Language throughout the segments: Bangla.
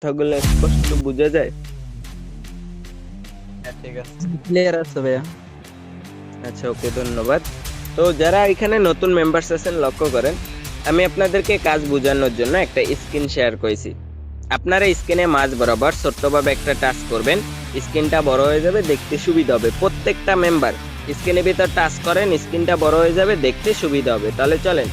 কথাগুলো স্পষ্ট বোঝা যায়? হ্যাঁ, ঠিক আছে। ক্লিয়ার আছে ভাইয়া। আচ্ছা, ওকে, ধন্যবাদ। তো যারা এখানে নতুন মেম্বার্স আছেন লক্ষ্য করেন, আমি আপনাদেরকে কাজ বোঝানোর জন্য একটা স্ক্রিন শেয়ার করেছি। আপনারা স্ক্রিনে মাঝ বরাবর ছোট্টভাবে একটা টাচ করবেন, স্ক্রিনটা বড় হয়ে যাবে, দেখতে সুবিধা হবে। প্রত্যেকটা মেম্বার স্ক্রিনের ভিতর টাচ করেন, স্ক্রিনটা বড় হয়ে যাবে, দেখতে সুবিধা হবে। তাহলে চলেন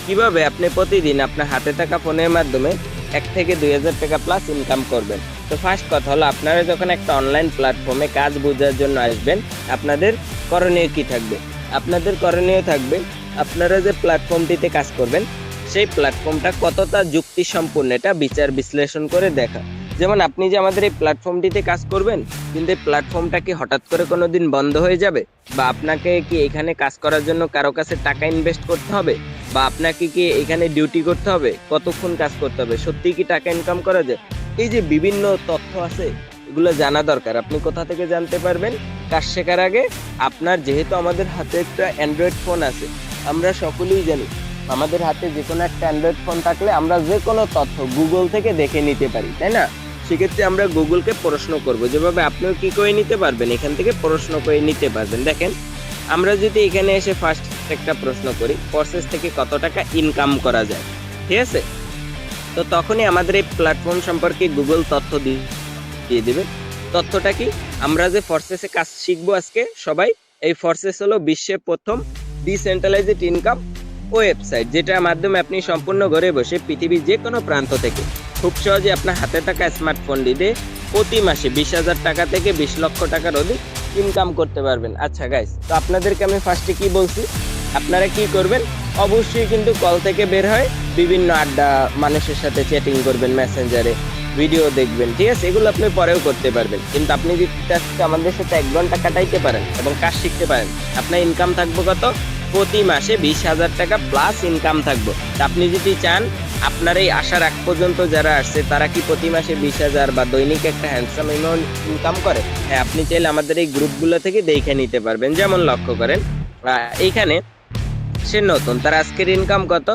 কিভাবে আপনি প্রতিদিন আপনার হাতে থাকা ফোনের মাধ্যমে 1 থেকে 2 হাজার টাকা প্লাস ইনকাম করবেন। তো ফার্স্ট কথা হলো, আপনারা যখন একটা অনলাইন প্ল্যাটফর্মে কাজ বোঝার জন্য আসবেন, আপনাদের করণীয় কি থাকবে? আপনাদের করণীয় থাকবে, আপনারা যে প্ল্যাটফর্মটিতে কাজ করবেন সেই প্ল্যাটফর্মটা কতটা যুক্তি সম্পূর্ণ এটা বিচার বিশ্লেষণ করে দেখা। যেমন আপনি যে আমাদের এই প্ল্যাটফর্মটিতে কাজ করবেন, কিন্তু এই প্ল্যাটফর্মটা কি হঠাৎ করে কোনোদিন বন্ধ হয়ে যাবে? বা আপনাকে কি এখানে কাজ করার জন্য কারো কাছে টাকা ইনভেস্ট করতে হবে? বা আপনাকে কি এখানে ডিউটি করতে হবে? কতক্ষণ কাজ করতে হবে? সত্যি কি টাকা ইনকাম করা যায়? এই যে বিভিন্ন তথ্য আছে, এগুলো জানা দরকার। আপনি কোথা থেকে জানতে পারবেন? কাজ শেখার আগে আপনার, যেহেতু আমাদের হাতে একটা অ্যান্ড্রয়েড ফোন আছে, আমরা সকলেই জানি আমাদের হাতে যে কোনো একটা অ্যান্ড্রয়েড ফোন থাকলে আমরা যে কোনো তথ্য গুগল থেকে দেখে নিতে পারি, তাই না? সেক্ষেত্রে আমরা গুগলকে প্রশ্ন করব, যেভাবে আপনিও কি করে নিতে পারবেন, এখান থেকে প্রশ্ন করে নিতে পারবেন। দেখেন, আমরা যদি এখানে এসে ফার্স্ট একটা প্রশ্ন করি, ফোর্সেস থেকে কত টাকা ইনকাম করা যায়, ঠিক আছে? তো তখনই আমাদের এই প্ল্যাটফর্ম সম্পর্কে গুগল তথ্য দিয়ে দেবে। তথ্যটা কি? আমরা যে ফোর্সেসে কাজ শিখবো আজকে সবাই, এই ফোর্সেস হলো বিশ্বের প্রথম ডিসেন্ট্রালাইজড ইনকাম ওয়েবসাইট, যেটার মাধ্যমে আপনি সম্পূর্ণ ঘরে বসে পৃথিবীর যে কোনো প্রান্ত থেকে খুব সহজে আপনার হাতে থাকা স্মার্টফোন দিয়ে প্রতি মাসে 20,000 টাকা থেকে 20 লক্ষ টাকার অধিক ইনকাম করতে পারবেন। আচ্ছা গাইস, তো আপনাদেরকে আমি ফার্স্টে কি বলছি, আপনারা কি করবেন? অবশ্যই কিন্তু কল থেকে বের হয় বিভিন্ন আড্ডা, মানুষের সাথে চ্যাটিং করবেন, মেসেঞ্জারে ভিডিও দেখবেন, ঠিক আছে? এগুলো আপনি পরেও করতে পারবেন, কিন্তু আপনি যদি আজকে আমাদের সাথে 1 ঘন্টা কাটাইতে পারেন এবং কাজ শিখতে পারেন, আপনার ইনকাম থাকবে কত? প্রতি মাসে 20,000 টাকা প্লাস ইনকাম থাকবে। তা আপনি যদি চান, আপনার এই আসার আগ পর্যন্ত যারা আসছে তারা কি প্রতি মাসে 20,000 বা দৈনিক একটা হ্যান্ডসাম অ্যামাউন্ট ইনকাম করে? হ্যাঁ, আপনি চাইলে আমাদের এই গ্রুপগুলো থেকে দেখে নিতে পারবেন। যেমন লক্ষ্য করেন, এইখানে সে নতুন, তার আজকের ইনকাম কত?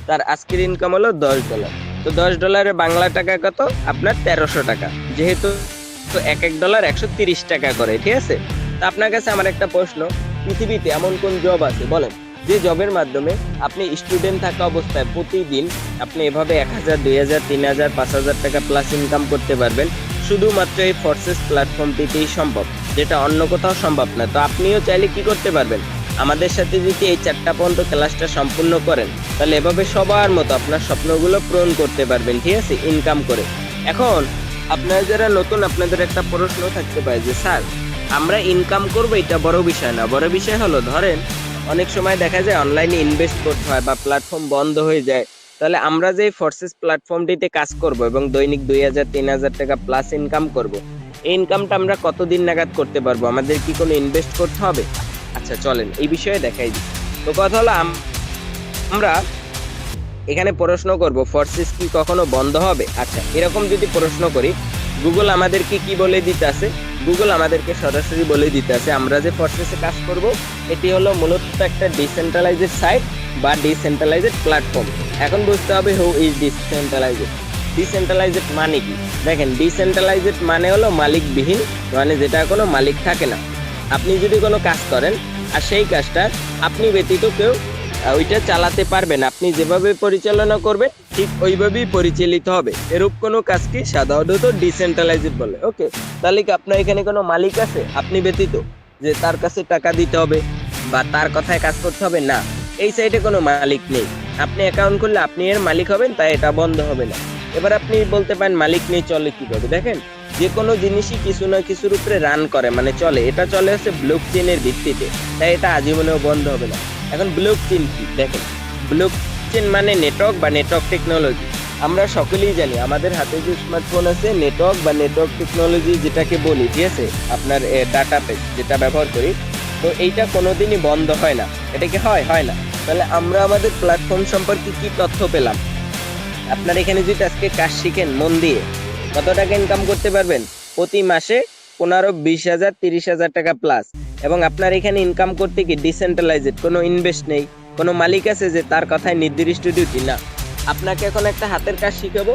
তার আজকের ইনকাম হলো $10। তো $10 বাংলা টাকা কত? আপনার 1300 টাকা। যেহেতু তো $1 130 টাকা করে, ঠিক আছে? তা আপনার কাছে আমার একটা প্রশ্ন, পৃথিবীতে এমন কোন জব আছে বলেন, যে জবের মাধ্যমে আপনি স্টুডেন্ট থাকা অবস্থায় প্রতিদিন আপনি এভাবে 1,000, 2,000, 3,000, 5,000 টাকা প্লাস ইনকাম করতে পারবেন? শুধুমাত্র এই ফোর্সেস প্ল্যাটফর্মটিতেই সম্ভব, যেটা অন্য কোথাও সম্ভব না। তো আপনিও চাইলে কি করতে পারবেন? আমাদের সাথে যদি এই 4টা পর্যন্ত ক্লাসটা সম্পূর্ণ করেন, তাহলে এভাবে সবার মতো আপনার স্বপ্নগুলো পূরণ করতে পারবেন, ঠিক আছে, ইনকাম করে। এখন আপনারা যারা নতুন, আপনাদের একটা প্রশ্ন থাকতে পারে যে স্যার, আমরা ইনকাম করবো, এটা বড় বিষয় না। বড় বিষয় হলো, ধরেন অনেক সময় দেখা যায় অনলাইনে ইনভেস্ট করতে হয় বা প্ল্যাটফর্ম বন্ধ হয়ে যায়, তাহলে আমরা যে ফোর্সেস প্ল্যাটফর্মটিতে কাজ করব এবং দৈনিক 2,000, 3,000 টাকা প্লাস ইনকাম করব, এই ইনকামটা আমরা কতদিন নাগাদ করতে পারবো? আমাদের কি কোনো ইনভেস্ট করতে হবে? আচ্ছা চলেন এই বিষয়ে দেখাই দিই। তো কথা হলো, আমরা এখানে প্রশ্ন করব, ফোর্সেস কি কখনো বন্ধ হবে? আচ্ছা, এরকম যদি প্রশ্ন করি, গুগল আমাদেরকে কি বলে দিতে আছে? গুগল আমাদেরকে সরাসরি বলে দিতে আছে, আমরা যে ফোর্সেসে কাজ করব এটি হলো মূলত একটা ডিসেন্ট্রালাইজড সাইট বা ডিসেন্ট্রালাইজড প্ল্যাটফর্ম। এখন বুঝতে হবে হু ইজ ডিসেন্ট্রালাইজড। ডিসেন্ট্রালাইজড মানে কি? দেখেন, ডিসেন্ট্রালাইজড মানে হলো মালিকবিহীন, মানে যেটা কোনো মালিক থাকে না। আপনি যদি কোনো কাজ করেন আর সেই কাজটা আপনি ব্যতীত কেউ ওইটা চালাতে পারবেন, আপনি যেভাবে পরিচালনা করবেন ঠিক ওইভাবেই পরিচালিত হবে, এরূপ কোনো কাজকে সাধারণত ডিসেন্ট্রালাইজড বলে। ওকে, তাহলে কি আপনার এখানে কোনো মালিক আছে আপনি ব্যতীত, যে তার কাছে টাকা দিতে হবে বা তার কথায় কাজ করতে হবে? না, এই সাইডে কোনো মালিক নেই। আপনি অ্যাকাউন্ট করলে আপনি এর মালিক হবেন, তাই এটা বন্ধ হবে না। এবার আপনি বলতে পারেন মালিক নেই, চলে কিভাবে? দেখেন, যে কোনো জিনিসই কিছু না কিছুর উপরে রান করে, মানে চলে, এটা চলে হচ্ছে ব্লক চেনের ভিত্তিতে, তাই এটা আজীবনেও বন্ধ হবে না। এখন ব্লক চেন কি? দেখেন, ব্লক চেন মানে নেটওয়ার্ক বা নেটওয়ার্ক টেকনোলজি। আমরা সকলেই জানি আমাদের হাতে যে স্মার্টফোন আছে, নেটওয়ার্ক বা নেটওয়ার্ক টেকনোলজি যেটাকে বলি, ঠিক আছে, আপনার ডাটা পেজ যেটা ব্যবহার করি, তো এইটা কোনোদিনই বন্ধ হয় না। এটা কি হয়? হয় না। তাহলে আমরা আমাদের প্ল্যাটফর্ম সম্পর্কে কি তথ্য পেলাম? আপনার এখানে যদি আজকে কাজ শিখেন মন দিয়ে, কত টাকা ইনকাম করতে পারবেন? প্রতি মাসে 15, 20,000, 30,000 টাকা প্লাস। এবং আপনার এখানে ইনকাম করতে কি ডিসেন্ট্রালাইজড, কোনো ইনভেস্ট নেই, কোনো মালিক আছে যে তার কথায় নির্দিষ্ট ডিউটি না। আপনাকে এখন একটা হাতের কাজ শিখাবো।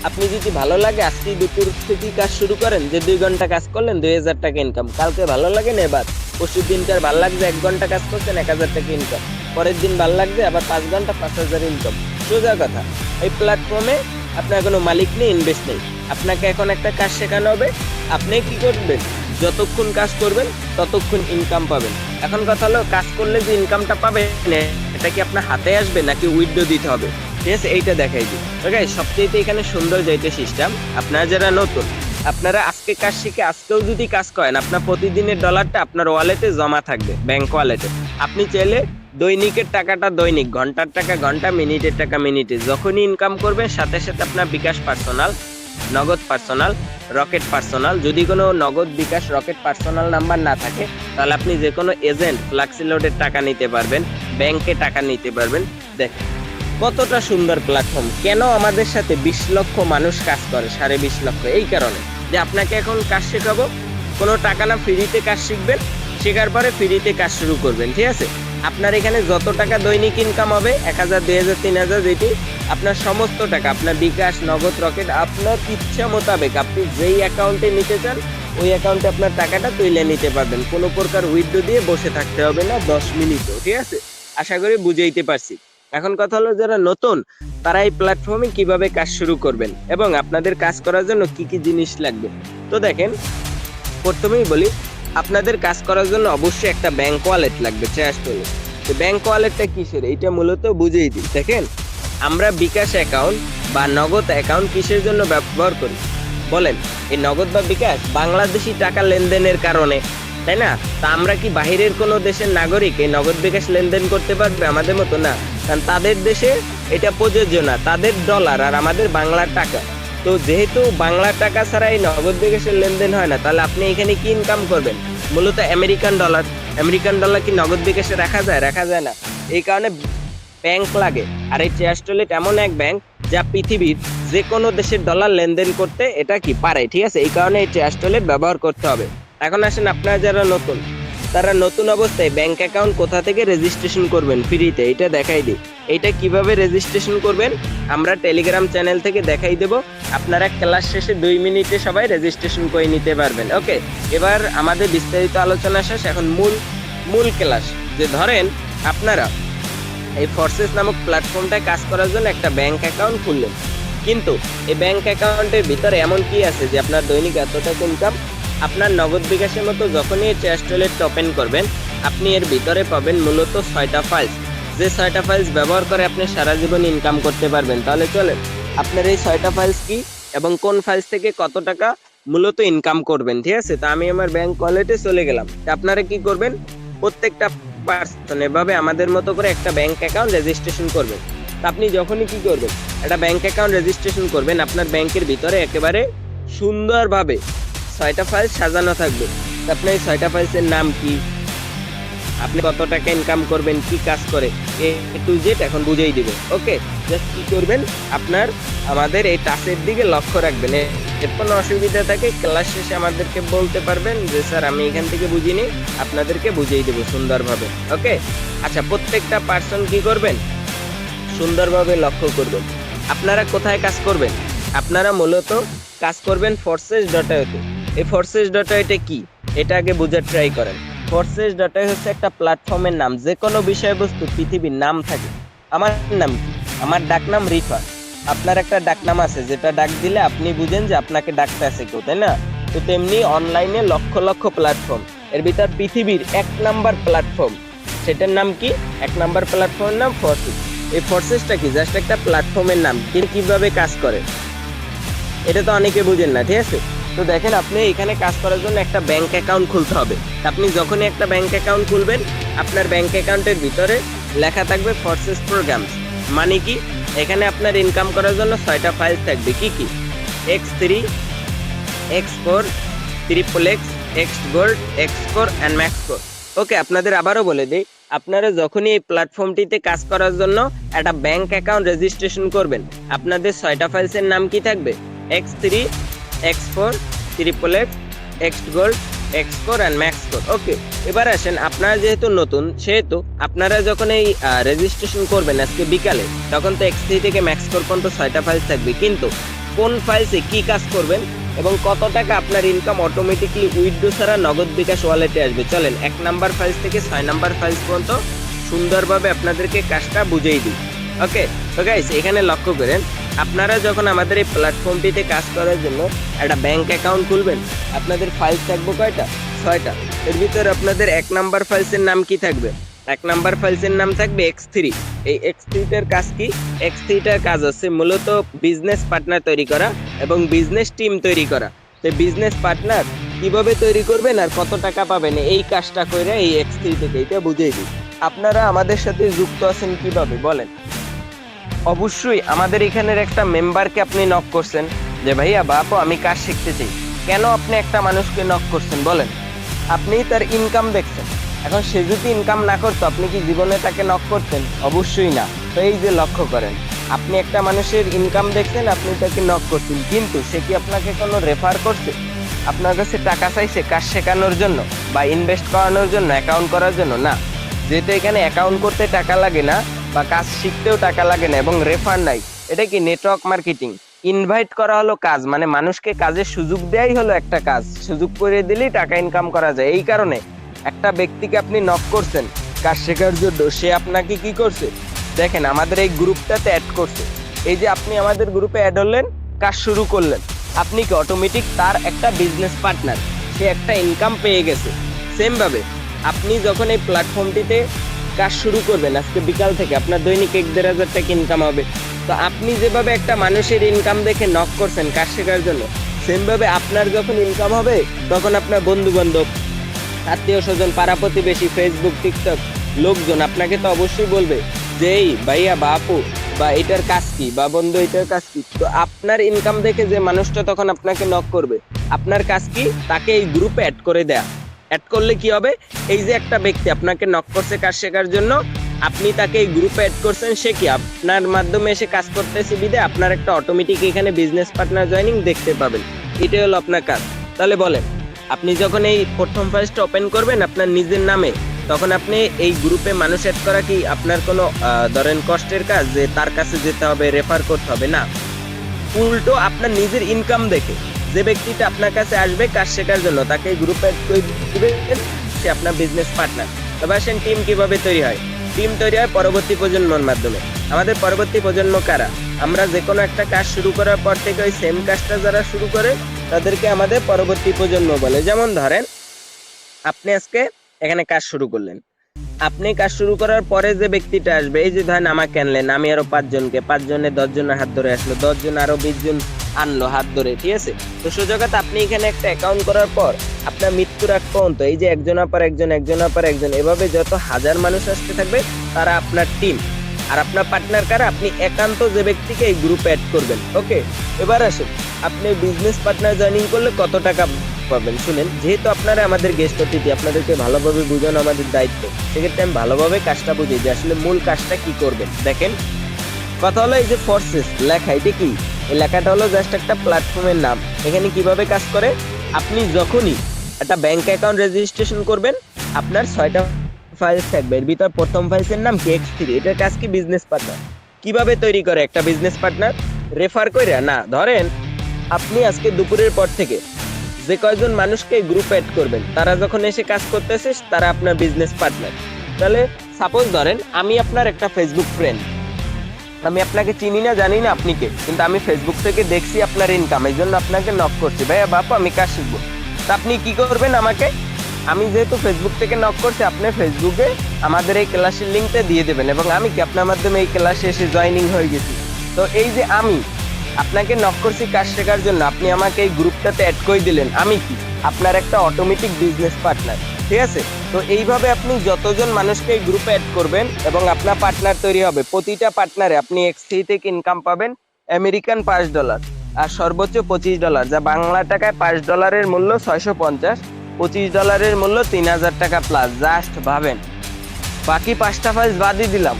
আপনি যদি ভালো লাগে আজকেই দুপুর থেকেই কাজ শুরু করেন, যে 2 ঘন্টা কাজ করলেন 2000 টাকা ইনকাম, কালকে ভালো লাগে না এবার, পরশু দিনকার ভালো লাগছে 1 ঘন্টা কাজ করছেন 1000 টাকা ইনকাম, পরের দিন ভালো লাগছে আবার 5 ঘন্টা 5000 ইনকাম। সোজা কথা, এই প্ল্যাটফর্মে আপনার কোনো মালিক নেই, ইনভেস্ট নেই। আপনাকে এখন একটা কাজ শেখানো হবে। আপনি কি করবেন, যতক্ষণ কাজ করবেন ততক্ষণ ইনকাম পাবেন। এখন কথা হলো, কাজ করলে যে ইনকামটা পাবেন এটা কি আপনার হাতে আসবে নাকি উইথড্র দিতে হবে, ঠিক আছে? এইটা দেখাই দিই। ওকে, সবচেয়ে এখানে সুন্দর যেটা সিস্টেম, আপনারা যারা নতুন, আপনারা আজকে কাজ শিখে আজকেও যদি কাজ করেন, আপনার প্রতিদিনের ডলারটা আপনার ওয়ালেটে জমা থাকবে, ব্যাংক ওয়ালেটে। আপনি চাইলে দৈনিকের টাকাটা দৈনিক, ঘন্টার টাকা ঘন্টা, মিনিটের টাকা মিনিটে, যখনই ইনকাম করবেন সাথে সাথে আপনার বিকাশ পার্সোনাল, নগদ পার্সোনাল, রকেট পার্সোনাল, যদি কোনো নগদ বিকাশ রকেট পার্সোনাল নাম্বার না থাকে তাহলে আপনি যে কোনো এজেন্ট ফ্লাক্সিলোডের টাকা নিতে পারবেন, ব্যাংকে টাকা নিতে পারবেন। দেখেন কতটা সুন্দর প্ল্যাটফর্ম। কেন আমাদের সাথে 20 লক্ষ মানুষ কাজ করে, 20.5 লক্ষ, এই কারণে যে আপনাকে এখন কাজ শেখাবো, কোনো টাকা না, ফ্রিতে কাজ শিখবেন, শেখার পরে ফ্রিতে কাজ শুরু করবেন, ঠিক আছে? আপনার এখানে যত টাকা দৈনিক ইনকাম হবে, 1000, 2000, 3000, যেটি আপনার সমস্ত টাকা, আপনার বিকাশ, নগদ, রকেট, আপনার ইচ্ছা মোতাবেক আপনি যেই অ্যাকাউন্টে নিতে চান ওই অ্যাকাউন্টে আপনার টাকাটা তুলে নিতে পারবেন। কোনো প্রকার উইথড্র দিয়ে বসে থাকতে হবে না 10 মিনিটও, ঠিক আছে? আশা করি বুঝাইতে পারছি। এখন কথা হলো, যারা নতুন তারা এই প্ল্যাটফর্মে কিভাবে কাজ শুরু করবেন এবং আপনাদের কাজ করার জন্য কি কি জিনিস লাগবে। তো দেখেন, প্রথমেই বলি, আপনাদের কাজ করার জন্য অবশ্যই একটা ব্যাংক ওয়ালেট লাগবে, ট্রাস্ট ওয়ালেট। তো ব্যাংক ওয়ালেটটা কিসের, এইটা মূলত বুঝিয়ে দিই। দেখেন, আমরা বিকাশ অ্যাকাউন্ট বা নগদ অ্যাকাউন্ট কিসের জন্য ব্যবহার করি বলেন? এই নগদ বা বিকাশ বাংলাদেশি টাকা লেনদেনের কারণে, তাই না? তা আমরা কি বাহিরের কোনো দেশের নাগরিক এই নগদ বিকাশ লেনদেন করতে পারবে আমাদের মতো? না, কারণ তাদের দেশে এটা প্রযোজ্য না, তাদের ডলার আর আমাদের বাংলার টাকা। তো যেহেতু বাংলা টাকা ছাড়া এই নগদ বিকাশের লেনদেন হয় না, তাহলে আপনি এখানে কি ইনকাম করবেন? মূলত আমেরিকান ডলার। আমেরিকান ডলার কি নগদ বিকাশে রাখা যায়? রাখা যায় না। এই কারণে ব্যাংক লাগে। আর এই ট্রাস্ট ওয়ালেট এমন এক ব্যাংক যা পৃথিবীর যে কোনো দেশের ডলার লেনদেন করতে এটা কি পারে, ঠিক আছে? এই কারণে এই ট্রাস্ট ওয়ালেট ব্যবহার করতে হবে। এখন আসেন, আপনারা যারা নতুন, তারা নতুন অবস্থায় ব্যাংক অ্যাকাউন্ট কোথা থেকে রেজিস্ট্রেশন করবেন ফ্রিতে, এটা দেখাই দিই। এইটা কিভাবে রেজিস্ট্রেশন করবেন আমরা টেলিগ্রাম চ্যানেল থেকে দেখাই দেব। আপনারা ক্লাস শেষে 2 মিনিটে সবাই রেজিস্ট্রেশন করে নিতে পারবেন। ওকে, এবার আমাদের বিস্তারিত আলোচনা শেষ, এখন মূল ক্লাস। যে ধরেন আপনারা এই ফোর্সেস নামক প্ল্যাটফর্মটায় কাজ করার জন্য একটা ব্যাংক অ্যাকাউন্ট খুললেন, কিন্তু এই ব্যাংক অ্যাকাউন্টের ভিতরে এমন কি আছে যে আপনার দৈনিক এত টাকা ইনকাম, আপনার নগদ বিকাশের মতো যখনই এই ট্রাস্ট ওয়ালেট ওপেন করবেন আপনি এর ভিতরে পাবেন মূলত 6টা ফাইলস, যে 6টা ফাইলস ব্যবহার করে আপনি সারা জীবন ইনকাম করতে পারবেন। তাহলে চলেন, আপনার এই 6টা ফাইলস কি এবং কোন ফাইলস থেকে কত টাকা মূলত ইনকাম করবেন, ঠিক আছে? তা আমি আমার ব্যাংক ওয়ালেটে চলে গেলাম। আপনারা কি করবেন, প্রত্যেকটা পার্সন এভাবে আমাদের মতো করে একটা ব্যাংক অ্যাকাউন্ট রেজিস্ট্রেশন করবেন। আপনি যখনই কি করবেন, একটা ব্যাংক অ্যাকাউন্ট রেজিস্ট্রেশন করবেন, আপনার ব্যাংকের ভিতরে একেবারে সুন্দরভাবে 6টা ফাইল সাজানো থাকবে। আপনার এই 6টা ফাইলসের নাম কি, আপনি কত টাকা ইনকাম করবেন, কি কাজ করে, এ টু জেড এখন বুঝেই দিব। ওকে, জাস্ট কি করবেন, আপনার আমাদের এই টাচের দিকে লক্ষ্য রাখবেন। এর কোনো অসুবিধা থাকে ক্লাস শেষে আমাদেরকে বলতে পারবেন যে স্যার আমি এখান থেকে বুঝিনি, আপনাদেরকে বুঝিয়ে দেবো সুন্দরভাবে। ওকে, আচ্ছা, প্রত্যেকটা পার্সন কি করবেন, সুন্দরভাবে লক্ষ্য করবেন। আপনারা কোথায় কাজ করবেন, আপনারা মূলত কাজ করবেন forces.io-তে। এই forces.io-তে কি, এটা আগে বোঝার ট্রাই করেন। forces.io হচ্ছে একটা প্ল্যাটফর্মের নাম, যে কোনো বিষয়বস্তু পৃথিবীর নাম থাকে। আমার নাম কি, আমার ডাকনাম রিফা। আপনার একটা ডাকনাম আছে যেটা ডাক দিলে আপনি বুঝেন যে আপনাকে ডাকতে আছে কেউ, তাই না? তো তেমনি অনলাইনে লক্ষ লক্ষ প্ল্যাটফর্ম, এর ভিতর পৃথিবীর 1 নাম্বার প্ল্যাটফর্ম, সেটার নাম কি, 1 নাম্বার প্ল্যাটফর্মের নাম ফোর্সেস। এই ফোর্সেসটা কি, জাস্ট একটা প্ল্যাটফর্মের নাম, কিন্তু কিভাবে কাজ করে এটা তো অনেকে বুঝেন না, ঠিক আছে? তো দেখেন, আপনি এখানে কাজ করার জন্য একটা ব্যাংক অ্যাকাউন্ট খুলতে হবে। আপনি যখনই একটা ব্যাংক অ্যাকাউন্ট খুলবেন, আপনার ব্যাংক অ্যাকাউন্টের ভিতরে লেখা থাকবে ফোর্সেস প্রোগ্রামস। মানে কি, এখানে আপনার ইনকাম করার জন্য 6টা ফাইল থাকবে। কি কি, X3, X4, XXX, Xgold, Xcore and Maxcore। ওকে, আপনাদের আবারও বলে দিই, আপনারা যখনই এই প্ল্যাটফর্মটিতে কাজ করার জন্য একটা ব্যাংক অ্যাকাউন্ট রেজিস্ট্রেশন করবেন, আপনাদের 6টা ফাইলসের নাম কি থাকবে, X3, X4, XXX, Xgold, Xcore and Maxcore. Okay, এবার আসেন, আপনারা যেহেতু নতুন সেহেতু আপনারা যখন এই রেজিস্ট্রেশন করবেন আজকে বিকালে, তখন তো এক্স3 থেকে ম্যাক্সকোর পর্যন্ত 6টা ফাইলস থাকবে, কিন্তু কোন ফাইলসে কি কাজ করবেন এবং কত টাকা আপনার ইনকাম অটোমেটিকলি উইথড্র ছাড়া নগদ বিকাশ ওয়ালেটে আসবে, চলেন 1 নাম্বার ফাইলস থেকে 6 নাম্বার ফাইলস পর্যন্ত সুন্দরভাবে আপনাদেরকে কাজটা বুঝিয়ে দিই। ওকে, তো গাইস এখানে লক্ষ্য করেন, আপনারা যখন আমাদের এই প্ল্যাটফর্মটিতে কাজ করার জন্য একটা ব্যাংক অ্যাকাউন্ট খুলবেন, আপনাদের ফাইলস থাকবে কয়টা? 6টা। এর ভিতরে আপনাদের 1 নাম্বার ফাইলসের নাম কি থাকবে? 1 নাম্বার ফাইলসের নাম থাকবে এক্স3। এই এক্স3টার কাজ কি? এক্স3টার কাজ হচ্ছে মূলত বিজনেস পার্টনার তৈরি করা এবং বিজনেস টিম তৈরি করা। তো বিজনেস পার্টনার কিভাবে তৈরি করবেন আর কত টাকা পাবেন, এই কাজটা করে এই এক্স3 থেকে এটা বুঝিয়ে দিই। আপনারা আমাদের সাথে যুক্ত আছেন কিভাবে বলেন? অবশ্যই আমাদের এখানের একটা মেম্বারকে আপনি নক করছেন যে ভাইয়া বা আপু আমি কাজ শিখতে চাই। কেন আপনি একটা মানুষকে নক করছেন বলেন? আপনি তার ইনকাম দেখছেন। এখন সে যদি ইনকাম না করতো আপনি কি জীবনে তাকে নক করতেন? অবশ্যই না। তো এই যে লক্ষ্য করেন, আপনি একটা মানুষের ইনকাম দেখছেন, আপনি তাকে নক করছেন, কিন্তু সে কি আপনাকে কোনো রেফার করছে? আপনার কাছে টাকা চাইছে কাজ শেখানোর জন্য বা ইনভেস্ট করানোর জন্য, অ্যাকাউন্ট করার জন্য? না। যেহেতু এখানে অ্যাকাউন্ট করতে টাকা লাগে না বা কাজ শিখতেও টাকা লাগে না এবং রেফার নাই, এটা কি নেটওয়ার্ক মার্কেটিং। ইনভাইট করা হলো কাজ, মানে মানুষকে কাজের সুযোগ দেয়াই হলো একটা কাজ, সুযোগ করে দিলেই টাকা ইনকাম করা যায়। এই কারণে একটা ব্যক্তিকে আপনি নক করছেন কাজ শেখার জন্য, সে আপনাকে কি করছে দেখেন, আমাদের এই গ্রুপটাতে অ্যাড করছে। এই যে আপনি আমাদের গ্রুপে অ্যাড হলেন, কাজ শুরু করলেন, আপনি কি অটোমেটিক তার একটা বিজনেস পার্টনার, সে একটা ইনকাম পেয়ে গেছে। সেমভাবে আপনি যখন এই প্ল্যাটফর্মটিতে কাজ শুরু করবেন আজকে বিকাল থেকে, আপনার দৈনিক 1-1.5 হাজার টাকা ইনকাম হবে। তো আপনি যেভাবে একটা মানুষের ইনকাম দেখে নক করছেন কাজ শেখার জন্য, সেমভাবে আপনার যখন ইনকাম হবে তখন আপনার বন্ধু বান্ধব, আত্মীয় স্বজন, পাড়া প্রতিবেশী, ফেসবুক, টিকটক লোকজন আপনাকে তো অবশ্যই বলবে যে এই ভাইয়া বা আপু বা এটার কাজ কি, বা বন্ধু এটার কাজ কি। তো আপনার ইনকাম দেখে যে মানুষটা তখন আপনাকে নক করবে, আপনার কাজ কি? তাকে এই গ্রুপে অ্যাড করে দেয়া। অ্যাড করলে কি হবে, এই যে একটা ব্যক্তি আপনাকে নক করছে কাজ শেখার জন্য, আপনি তাকে এই গ্রুপে অ্যাড করছেন, সে কি আপনার মাধ্যমে এসে কাজ করতেছে বিদে আপনার একটা অটোমেটিক এখানে বিজনেস পার্টনার জয়েনিং দেখতে পাবেন। এটাই হলো আপনার কাজ। তাহলে বলেন, আপনি যখন এই প্রথম ফাইলটা ওপেন করবেন আপনার নিজের নামে, তখন আপনি এই গ্রুপে মানুষ অ্যাড করা কি আপনার কোনো ধরেন কষ্টের কাজ যে তার কাছে যেতে হবে, রেফার করতে হবে? না। উল্টো আপনার নিজের ইনকাম দেখে যে ব্যক্তিটা আপনার কাছে আসবে কাজ শেখার জন্য, তাকে গ্রুপে অ্যাড করে দিবেন, সে আপনার বিজনেস পার্টনার। তবে আসেন টিম কিভাবে তৈরি হয়? টিম তৈরি হয় পরবর্তী প্রজন্মের মাধ্যমে। আমাদের পরবর্তী প্রজন্ম কারা? আমরা যে কোনো একটা কাজ শুরু করার পর থেকে ওই সেম কাজটা যারা শুরু করে তাদেরকে আমাদের পরবর্তী প্রজন্ম বলে। যেমন ধরেন, আপনি আজকে এখানে কাজ শুরু করলেন, আপনি কাজ শুরু করার পরে যে ব্যক্তিটা আসবে, এই যে ধরেন আমাকে আনলেন, আমি আরো 5 জনকে, 5 জনে 10 জনের হাত ধরে আসলো, 10 জন আরো 20 জন আনলো হাত ধরে, ঠিক আছে? তো সুযোগাত আপনি এখানে একটা অ্যাকাউন্ট করার পর আপনার মৃত্যুর আগ পর্যন্ত এই যে একজনের পর একজন, একজনের পর একজন, এভাবে যত হাজার মানুষ আসতে থাকবে তারা আপনার টিম। আর আপনার পার্টনার কারা? আপনি একান্ত যে ব্যক্তিকে এই গ্রুপে অ্যাড করবেন। ওকে, এবার আসুন, আপনি বিজনেস পার্টনার জয়েনিং করলে কত টাকা পাবেন শুনেন। যেহেতু আপনারা আমাদের গেস্ট অতিথি, আপনাদেরকে ভালোভাবে বোঝানো আমাদের দায়িত্ব, সেক্ষেত্রে আমি ভালোভাবে কাজটা বুঝি যে আসলে মূল কাজটা কি করবেন। দেখেন, কথা হলো এই যে ফোর্সেস লেখা, এটা কি? এই লেখাটা হলো জাস্ট একটা প্ল্যাটফর্মের নাম। এখানে কিভাবে কাজ করে, আপনি যখনই একটা ব্যাংক অ্যাকাউন্ট রেজিস্ট্রেশন করবেন, আপনার 6টা ফাইলস থাকবে। এর ভিতর প্রথম ফাইলসের নাম কি? এক্স3। এটার কাজ কি? Business partner. কিভাবে তৈরি করে একটা বিজনেস পার্টনার? রেফার করে না। ধরেন আপনি আজকে দুপুরের পর থেকে যে কয়জন মানুষকে গ্রুপ অ্যাড করবেন, তারা যখন এসে কাজ করতেছে তারা আপনার বিজনেস পার্টনার। তাহলে সাপোজ ধরেন আমি আপনার একটা ফেসবুক ফ্রেন্ড, আমি আপনাকে চিনি না, জানি না আপনি কে, কিন্তু আমি ফেসবুক থেকে দেখছি আপনার ইনকাম, এই জন্য আপনাকে নক করছি, ভাইয়া বাপু আমি কাজ শিখবো। তা আপনি কি করবেন? আমাকে, আমি যেহেতু ফেসবুক থেকে নক করছি, আপনি ফেসবুকে আমাদের এই ক্লাসের লিঙ্কটা দিয়ে দেবেন এবং আমি কি আপনার মাধ্যমে এই ক্লাসে এসে জয়েনিং হয়ে গেছি। তো এই যে আমি আপনাকে নক করছি কাজ শেখার জন্য, আপনি আমাকে এই গ্রুপটাতে অ্যাড করে দিলেন, আমি কি আপনার একটা অটোমেটিক বিজনেস পার্টনার, ঠিক আছে? তো এইভাবে আপনি যতজন মানুষকে এই গ্রুপে অ্যাড করবেন এবং আপনার পার্টনার তৈরি হবে, প্রতিটা পার্টনারে আপনি এক্স3 থেকে ইনকাম পাবেন আমেরিকান $5 আর সর্বোচ্চ $25, যা বাংলা টাকায় $5 মূল্য 650, $25 মূল্য 3000 টাকা প্লাস। জাস্ট ভাবেন, বাকি 5টা ফাইলস বাদই দিলাম,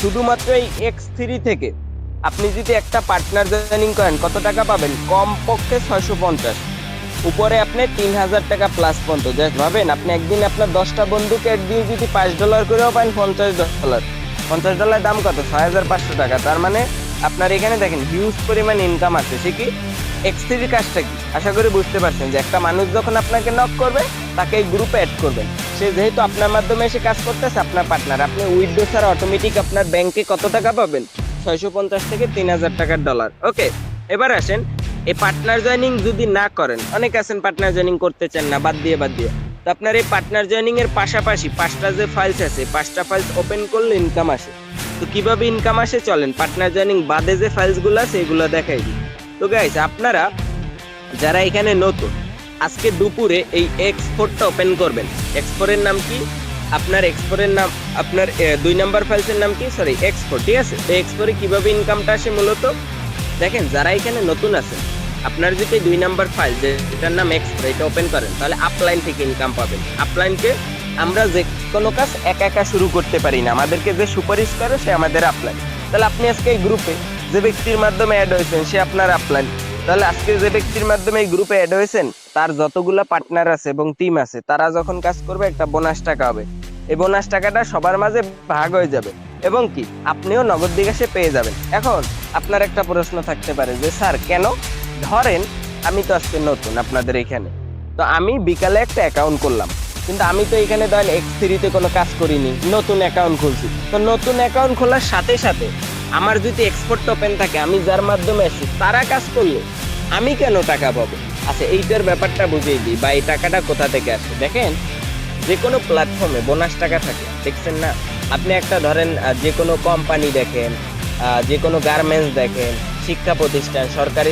শুধুমাত্র এই এক্স3 থেকে আপনি যদি একটা পার্টনার জয়েনিং করেন কত টাকা পাবেন? কমপক্ষে 650। উপরে আপনি 3,000 টাকা প্লাস পর্যন্ত। জাস্ট ভাবেন, আপনি একদিন আপনার 10টা বন্ধুকে অ্যাড দিয়ে যদি $5 করেও পান, $50, $50 দাম কত? 6,500 টাকা। তার মানে আপনার এখানে দেখেন হিউজ পরিমাণ ইনকাম আছে। সে কি X3 কাজটা কি আশা করি বুঝতে পারছেন, যে একটা মানুষ যখন আপনাকে নক করবে তাকে এই গ্রুপে অ্যাড করবেন। সে যেহেতু আপনার মাধ্যমে এসে কাজ করতেছে, আপনার পার্টনার, আপনি উইথড্র ছাড়া অটোমেটিক আপনার ব্যাংকে কত টাকা পাবেন? 650 থেকে 3,000 টাকার ডলার। ওকে, এবার আসেন, এই পার্টনার জয়েনিং যদি না করেন, অনেক আছেন পার্টনার জয়েনিং করতে চান না, বাদ দিয়ে তো আপনার এই পার্টনার জয়েনিং এর পাশাপাশি 5টা যে ফাইলস আছে, 5টা ফাইলস ওপেন করলে ইনকাম আসে। তো কিভাবে ইনকাম আসে চলেন পার্টনার জয়েনিং বাদে যে ফাইলসগুলো আছে এগুলো দেখাই দিই। তো গাইস, আপনারা যারা এখানে নতুন, আজকে দুপুরে এই এক্সপোর্টটা ওপেন করবেন। এক্সপোর্টের নাম কি? আপনার এক্সপোর্টের নাম, আপনার 2 নাম্বার ফাইলসের নাম কি? Sorry, export. ঠিক আছে, তো এক্সপোর্টে কিভাবে ইনকামটা আসে মূলত দেখেন, যারা এখানে নতুন আছেন, আপনার যদি 2 নাম্বার ফাইল যেটার নাম এক্সপোর্ট, এটা ওপেন করেন, তাহলে আপলাইন থেকে ইনকাম পাবেন। আপলাইনকে আমরা যে কোনো কাজ একা একা শুরু করতে পারি না, আমাদেরকে যে সুপারিশ করে সে আমাদের আপলাইন। তাহলে আপনি আজকে এই গ্রুপে যে ব্যক্তির মাধ্যমে অ্যাড হয়েছেন সে আপনার আপলাইন। তাহলে আজকে যে ব্যক্তির মাধ্যমে এই গ্রুপে অ্যাড হয়েছেন তার যতগুলা পার্টনার আছে এবং টিম আছে, তারা যখন কাজ করবে একটা বোনাস টাকা হবে। এই বোনাস টাকাটা সবার মাঝে ভাগ হয়ে যাবে এবং কি আপনিও নগদ বিকাশে পেয়ে যাবেন। এখন আপনার একটা প্রশ্ন থাকতে পারে যে স্যার কেন? ধরেন আমি তো আজকে নতুন আপনাদের এখানে, তো আমি বিকালে একটা অ্যাকাউন্ট করলাম, কিন্তু আমি তো এখানে ধরেন X3-তে কোনো কাজ করিনি, নতুন অ্যাকাউন্ট খুলছি। তো নতুন অ্যাকাউন্ট খোলার সাথে সাথে আমার যদি এক্সপোর্ট ওপেন থাকে, আমি যার মাধ্যমে আসছি তারা কাজ করলে আমি কেন টাকা পাবো? আচ্ছা, এইটার ব্যাপারটা বুঝিয়ে দিই, বা এই টাকাটা কোথা থেকে আসে। দেখেন, যে কোনো প্ল্যাটফর্মে বোনাস টাকা থাকে, দেখছেন না? আপনি একটা ধরেন যে কোনো কোম্পানি দেখেন, যে কোনো গার্মেন্টস দেখেন, শিক্ষা প্রতিষ্ঠান, সরকারি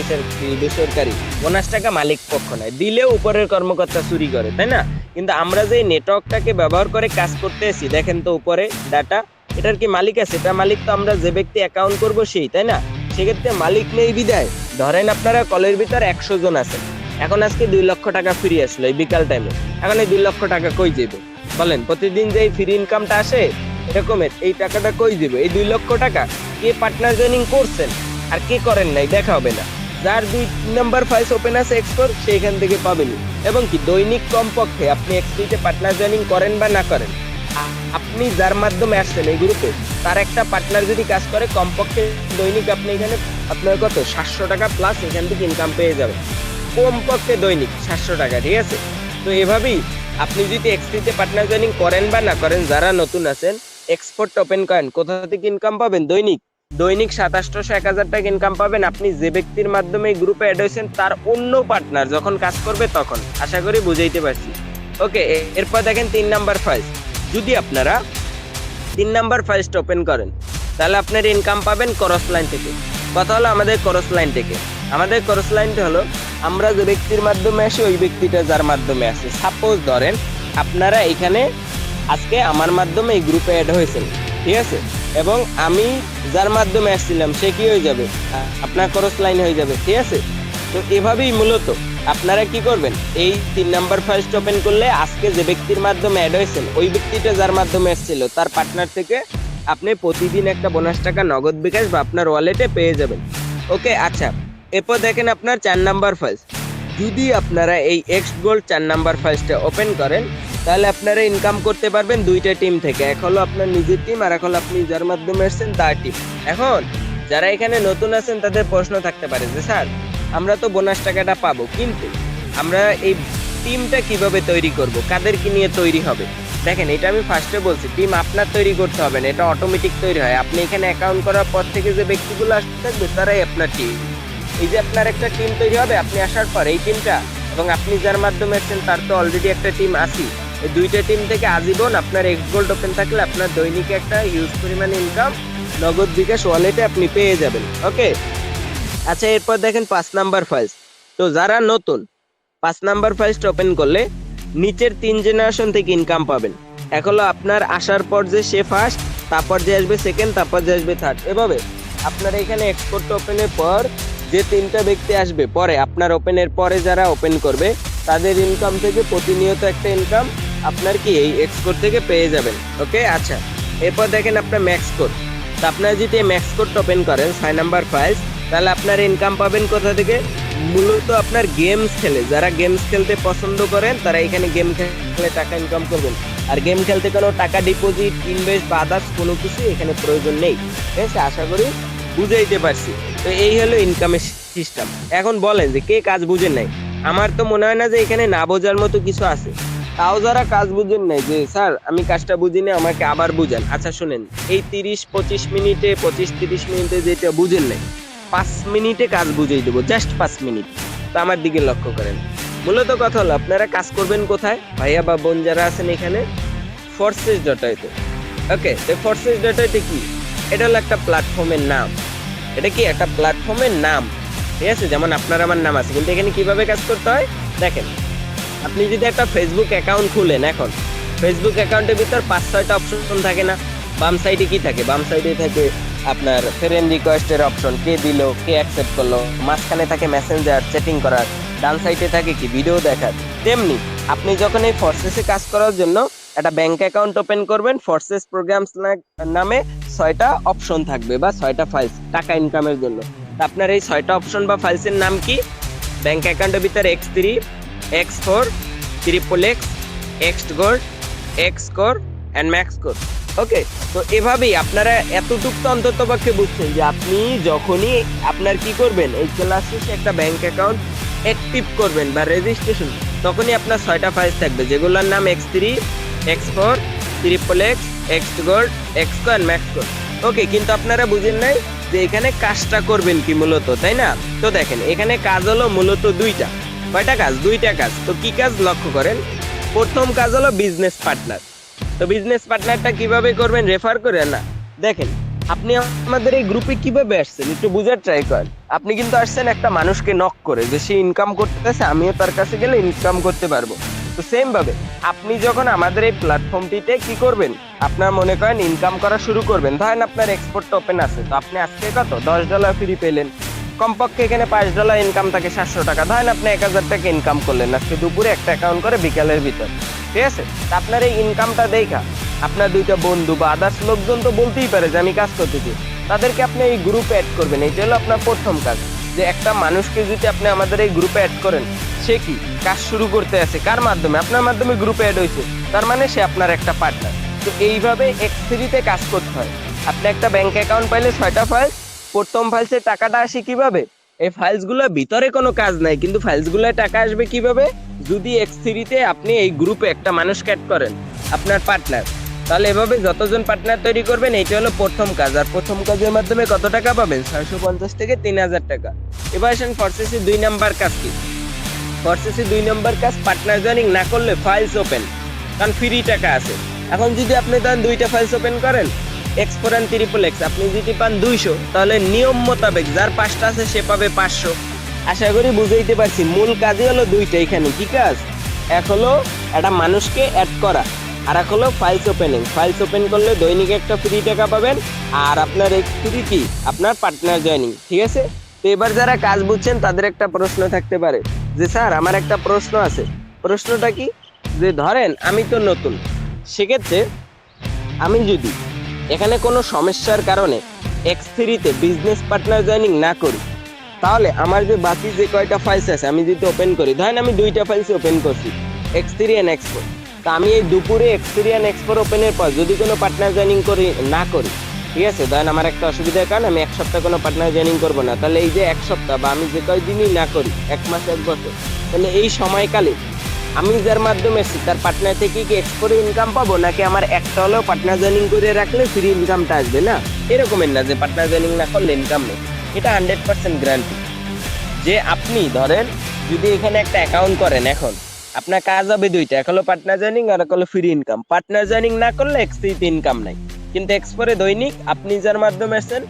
বেসরকারি, বোনাস টাকা মালিক পক্ষ নেয়, দিলেও উপরের কর্মকর্তা চুরি করে, তাই না? কিন্তু আমরা যে নেটওয়ার্কটাকে ব্যবহার করে কাজ করতে এসি, দেখেন তো উপরে ডাটা, এটার কি মালিক আছে? এটা মালিক তো আমরা যে ব্যক্তি অ্যাকাউন্ট করবো সেই, তাই না? সেক্ষেত্রে মালিক নেই বিদায় ধরেন আপনারা কলের ভিতর 100 জন আছেন, এখন আজকে 2 লক্ষ টাকা ফ্রি আসলো এই বিকাল টাইমে, এখন এই 2 লক্ষ টাকা কই যাবে বলেন? প্রতিদিন যে ফ্রি ইনকামটা আসে এরকমের, এই টাকাটা কই যাবে? এই 2 লক্ষ টাকা কে পার্টনার জয়েনিং করছেন আর কে করেন নাই দেখা হবে না। যার 2 নাম্বার ফাইলস ওপেন আছে এক্সপোর্ট, সেইখান থেকে পাবেনি। এবং কি দৈনিক কমপক্ষে আপনি X3-তে পার্টনার জয়েনিং করেন বা না করেন, আপনি যার মাধ্যমে আসছেন এই গ্রুপে, তার একটা পার্টনার যদি কাজ করে, কমপক্ষে দৈনিক আপনি এখানে আপনার কত 700 টাকা প্লাস এখান থেকে ইনকাম পেয়ে যাবেন। কমপক্ষে দৈনিক 700 টাকা। ঠিক আছে, তো এভাবেই আপনি যদি X3-তে পার্টনার জয়েনিং করেন বা না করেন, যারা নতুন আছেন এক্সপোর্ট ওপেন করেন, কোথা থেকে ইনকাম পাবেন? দৈনিক 700-800 1,000 টাকা ইনকাম পাবেন আপনি যে ব্যক্তির মাধ্যমে এই গ্রুপে অ্যাড হয়েছেন তার অন্য পার্টনার যখন কাজ করবে তখন। আশা করি বুঝাইতে পারছি। ওকে, এরপর দেখেন 3 নাম্বার ফাইল। যদি আপনারা 3 নাম্বার ফাইলটা ওপেন করেন, তাহলে আপনার ইনকাম পাবেন ক্রস লাইন থেকে। কথা হলো আমাদের ক্রস লাইন থেকে, আমাদের ক্রস লাইনটা হলো আমরা যে ব্যক্তির মাধ্যমে আসি ওই ব্যক্তিটা যার মাধ্যমে আসে। সাপোজ ধরেন আপনারা এখানে আজকে আমার মাধ্যমে এই গ্রুপে অ্যাড হয়েছেন, ঠিক আছে, এবং আমি যার মাধ্যমে আসছিলাম সে কি হয়ে যাবে? আপনার ক্রস লাইন হয়ে যাবে। ঠিক আছে, তো এভাবেই মূলত আপনারা কি করবেন, এই 3 নাম্বার ফাইলটা ওপেন করলে আজকে যে ব্যক্তির মাধ্যমে অ্যাড হয়েছেন ওই ব্যক্তিটা যার মাধ্যমে এসেছিল তার পার্টনার থেকে আপনি প্রতিদিন একটা বোনাস টাকা নগদ বিকাশ বা আপনার ওয়ালেটে পেয়ে যাবেন। ওকে, আচ্ছা, এরপর দেখেন আপনার 4 নাম্বার ফাইল। যদি আপনারা এই এক্স গোল্ড 4 নাম্বার ফাইলটা ওপেন করেন, তাহলে আপনারা ইনকাম করতে পারবেন 2টা টিম থেকে। এক হলো আপনার নিজের টিম, আর এক হলো আপনি যার মাধ্যমে এসেছেন তার টিম। এখন যারা এখানে নতুন আছেন তাদের প্রশ্ন থাকতে পারে যে স্যার আমরা তো বোনাস টাকাটা পাবো, কিন্তু আমরা এই টিমটা কিভাবে তৈরি করব, কাদেরকে নিয়ে তৈরি হবে? দেখেন, এটা আমি ফার্স্টে বলছি, টিম আপনার তৈরি করতে হবে না, এটা অটোমেটিক তৈরি হয়। আপনি এখানে অ্যাকাউন্ট করার পর থেকে যে ব্যক্তিগুলো আসতে থাকবে তারাই আপনার টিম। এই যে আপনার একটা টিম তৈরি হবে আপনি আসার পর, এই টিমটা এবং আপনি যার মাধ্যমে এসেছেন তার তো অলরেডি একটা টিম আছে, এই 2টা টিম থেকে আজীবন আপনার এক্স গোল্ড ওপেন থাকলে আপনার দৈনিক একটা হিউজ পরিমাণ ইনকাম নগদ বিকাশ ওয়ালেটে আপনি পেয়ে যাবেন। ওকে, আচ্ছা, এরপর দেখেন 5 নাম্বার ফাইলস। তো যারা নতুন 5 নাম্বার ফাইলটা ওপেন করলে নিচের 3 জেনারেশন থেকে ইনকাম পাবেন। এক হলো আপনার আসার পর যে সে ফার্স্ট, তারপর যে আসবে সেকেন্ড, তারপর যে আসবে থার্ড। এভাবে আপনার এখানে এক্সপোর্ট ওপেনের পর যে 3টা ব্যক্তি আসবে পরে, আপনার ওপেনের পরে যারা ওপেন করবে তাদের ইনকাম থেকে প্রতিনিয়ত একটা ইনকাম আপনার কি এই এক্সপোর্ট থেকে পেয়ে যাবেন। ওকে, আচ্ছা, এরপর দেখেন আপনার ম্যাক্স কোড। তো আপনারা যদি ম্যাক্স কোড ওপেন করেন 6 নাম্বার ফাইল, তাহলে আপনার ইনকাম পাবেন কোথা থেকে? মূলত আপনার গেমস খেলে, যারা গেমস খেলতে পছন্দ করেন তারা এখানে গেম খেলে টাকা ইনকাম করবেন। আর গেম খেলতে কোনো টাকা ডিপোজিট, ইনভেস্ট বা আদার্স কোনো কিছু এখানে প্রয়োজন নেই। ঠিক আছে, আশা করি বুঝাইতে পারছি। তো এই হলো ইনকামের সিস্টেম। এখন বলেন যে কে কাজ বুঝেন নাই? আমার তো মনে হয় না যে এখানে না বোঝার মতো কিছু আছে। তাও যারা কাজ বুঝেন নাই, যে স্যার আমি কাজটা বুঝিনি, আমাকে আবার বুঝান। আচ্ছা শুনেন, এই 25-30 মিনিটে 25-30 মিনিটে যেটা বুঝেন নাই, 5 মিনিটে কাজ বুঝিয়ে দেবো, জাস্ট 5 মিনিট। তো আমার দিকে লক্ষ্য করেন। মূলত কথা হলো আপনারা কাজ করবেন কোথায় ভাইয়া বা বোন যারা আছেন এখানে? ফোর্সেস.তে। ওকে, তো ফোর্সেস.তে কি? এটা হলো একটা প্ল্যাটফর্মের নাম। এটা কি একটা প্ল্যাটফর্মের নাম? ঠিক আছে, যেমন আপনার আমার নাম আছে, কিন্তু এখানে কিভাবে কাজ করতে হয় দেখেন। আপনি যদি একটা ফেসবুক অ্যাকাউন্ট খুলেন, এখন ফেসবুক অ্যাকাউন্টের ভিতর 5-6টা অপশন থাকে না? বাম সাইডে কি থাকে? বাম সাইডে থাকে আপনার ফ্রেন্ড রিকোয়েস্টের অপশন, কে দিল, কে অ্যাকসেপ্ট করলো। মাঝখানে থাকে মেসেঞ্জার, চ্যাটিং করার। ডান সাইডে থাকে কি? ভিডিও দেখার। তেমনি আপনি যখন এই ফোর্সেসে কাজ করার জন্য একটা ব্যাংক অ্যাকাউন্ট ওপেন করবেন, ফোর্সেস প্রোগ্রামস নামে 6টা অপশন থাকবে বা 6টা ফাইলস টাকা ইনকামের জন্য। তা আপনার এই 6টা অপশন বা ফাইলসের নাম কি? ব্যাংক অ্যাকাউন্টের ভিতরে X3, X4, XXX, Xgold, Xcore and Maxcore. Okay, তো এভাবেই আপনারা এতটুকু তো অন্তত পক্ষে বুঝছেন যে আপনি যখনই আপনার কি করবেন, এই ক্লাস শেষে একটা ব্যাংক অ্যাকাউন্ট অ্যাক্টিভ করবেন বা রেজিস্ট্রেশন, তখনই আপনার 6টা ফাইল থাকবে, যেগুলোর নাম X3, X4, XXX, Xgold, Xcore and Maxcore. Okay, কিন্তু আপনারা বুঝেন নাই যে এখানে কাজটা করবেন কি মূলত, তাই না? তো দেখেন, এখানে কাজ হলো মূলত দুইটা। কয়টা কাজ? দুইটা কাজ। তো কি কাজ লক্ষ্য করেন। প্রথম কাজ হলো বিজনেস পার্টনার। তো বিজনেস পার্টনারটা কিভাবে করবেন? রেফার করে না। দেখেন, আপনি আমাদের এই গ্রুপে কিভাবে আসছেন একটু বুঝার ট্রাই করেন। আপনি কিন্তু আসছেন একটা মানুষকে নক করে, যে সে ইনকাম করতেছে, আমিও তার কাছে গেলে ইনকাম করতে পারবো। তো সেম ভাবে আপনি যখন আমাদের এই প্ল্যাটফর্মটিতে কি করবেন, আপনার মনে করেন ইনকাম করা শুরু করবেন। ধরেন আপনার এক্সপোর্ট ওপেন আছে, তো আপনি আজকে কত $10 ফ্রি পেলেন। কমপক্ষে এখানে $5 ইনকাম থাকে, 700 টাকা। ধরেন আপনি 1000 টাকা ইনকাম করলেন আজকে দুপুরে একটা অ্যাকাউন্ট করে বিকালের ভিতর। ঠিক আছে, আপনার এই ইনকামটা দেখা আপনার দুইটা বন্ধু বা আদার্স লোকজন তো বলতেই পারে যে আমি কাজ করতেছি, তাদেরকে আপনি এই গ্রুপে অ্যাড করবেন। এইটা হলো আপনার প্রথম কাজ। যে একটা মানুষকে যদি আপনি আমাদের এই গ্রুপে অ্যাড করেন, সে কি কাজ শুরু করতে আছে কার মাধ্যমে? আপনার মাধ্যমে গ্রুপে অ্যাড হয়েছে, তার মানে সে আপনার একটা পার্টনার। তো এইভাবে X3-তে কাজ করতে হয়। আপনি একটা ব্যাংক অ্যাকাউন্ট পাইলে 6টা ফাইল, প্রথম ফাইলসে টাকাটা আসে কিভাবে? এই ফাইলসগুলোর ভিতরে কোনো কাজ নাই, কিন্তু ফাইলসগুলোয় টাকা আসবে কিভাবে? যদি X3-তে আপনি এই গ্রুপে একটা মানুষকে অ্যাড করেন, আপনার পার্টনার। তাহলে এভাবে যতজন পার্টনার তৈরি করবেন, এইটা হলো প্রথম কাজ। আর প্রথম কাজের মাধ্যমে কত টাকা পাবেন? 650 থেকে 3000 টাকা। এবার আসেন ফোর্সেসে 2 নাম্বার কাজ কি? ফোর্সেসে 2 নাম্বার কাজ, পার্টনার জয়েনিং না করলে ফাইলস ওপেন, কারণ ফ্রি টাকা আছে। এখন যদি আপনি ধরেন 2টা ফাইলস ওপেন করেন, X4 and XXX, আপনি যদি পান 200, তাহলে নিয়ম মোতাবেক যার 5টা আছে সে পাবে 500। আশা করি বুঝাইতে পারছি। মূল কাজই হলো দুইটা। এখানে কি কাজ? এক হলো একটা মানুষকে অ্যাড করা, আর এক হলো ফাইলস ওপেনিং। ফাইলস ওপেন করলে দৈনিক একটা ফ্রি টাকা পাবেন। আর আপনার X3 কি? আপনার পার্টনার জয়েনিং। ঠিক আছে, তো এবার যারা কাজ বুঝছেন তাদের একটা প্রশ্ন থাকতে পারে যে স্যার আমার একটা প্রশ্ন আছে। প্রশ্নটা কি? যে ধরেন আমি তো নতুন, সেক্ষেত্রে আমি যদি এখানে কোনো সমস্যার কারণে X3-তে বিজনেস পার্টনার জয়েনিং না করি, তাহলে আমার যে বাকি যে কয়টা ফাইলস আছে আমি যদি ওপেন করি, ধরেন আমি 2টা ফাইলস ওপেন করছি, X3 and X4। তা আমি এই দুপুরে X3 and X4 ওপেনের পর যদি কোনো পার্টনার জয়েনিং না করি, ঠিক আছে, ধরেন আমার একটা অসুবিধার কারণে আমি 1 সপ্তাহ কোনো পার্টনার জয়েনিং করবো না, তাহলে এই যে 1 সপ্তাহ বা আমি যে কয়দিনই না করি, 1 মাস 1 বছর, তাহলে এই সময়কালে আমি যার মাধ্যমে এসেছি তার পার্টনার থেকে কি X4 ইনকাম পাবো, নাকি আমার একটা হলেও পার্টনার জয়েনিং করে রাখলে ফ্রি ইনকামটা আসবে? না, এরকমের না যে পার্টনার জয়েনিং না করলে ইনকাম নেই। এটা 100% গ্যারান্টি যে আপনি ধরেন যদি এখানে একটা অ্যাকাউন্ট করেন, এখন আপনার কাজ হবে দুইটা, এক হলো পার্টনার জয়েনিং আর এক হলো ফ্রি ইনকাম। পার্টনার জয়েনিং না করলে X3-তে ইনকাম নাই, কিন্তু X4-এ দৈনিক আপনি যার মাধ্যমে আসছেন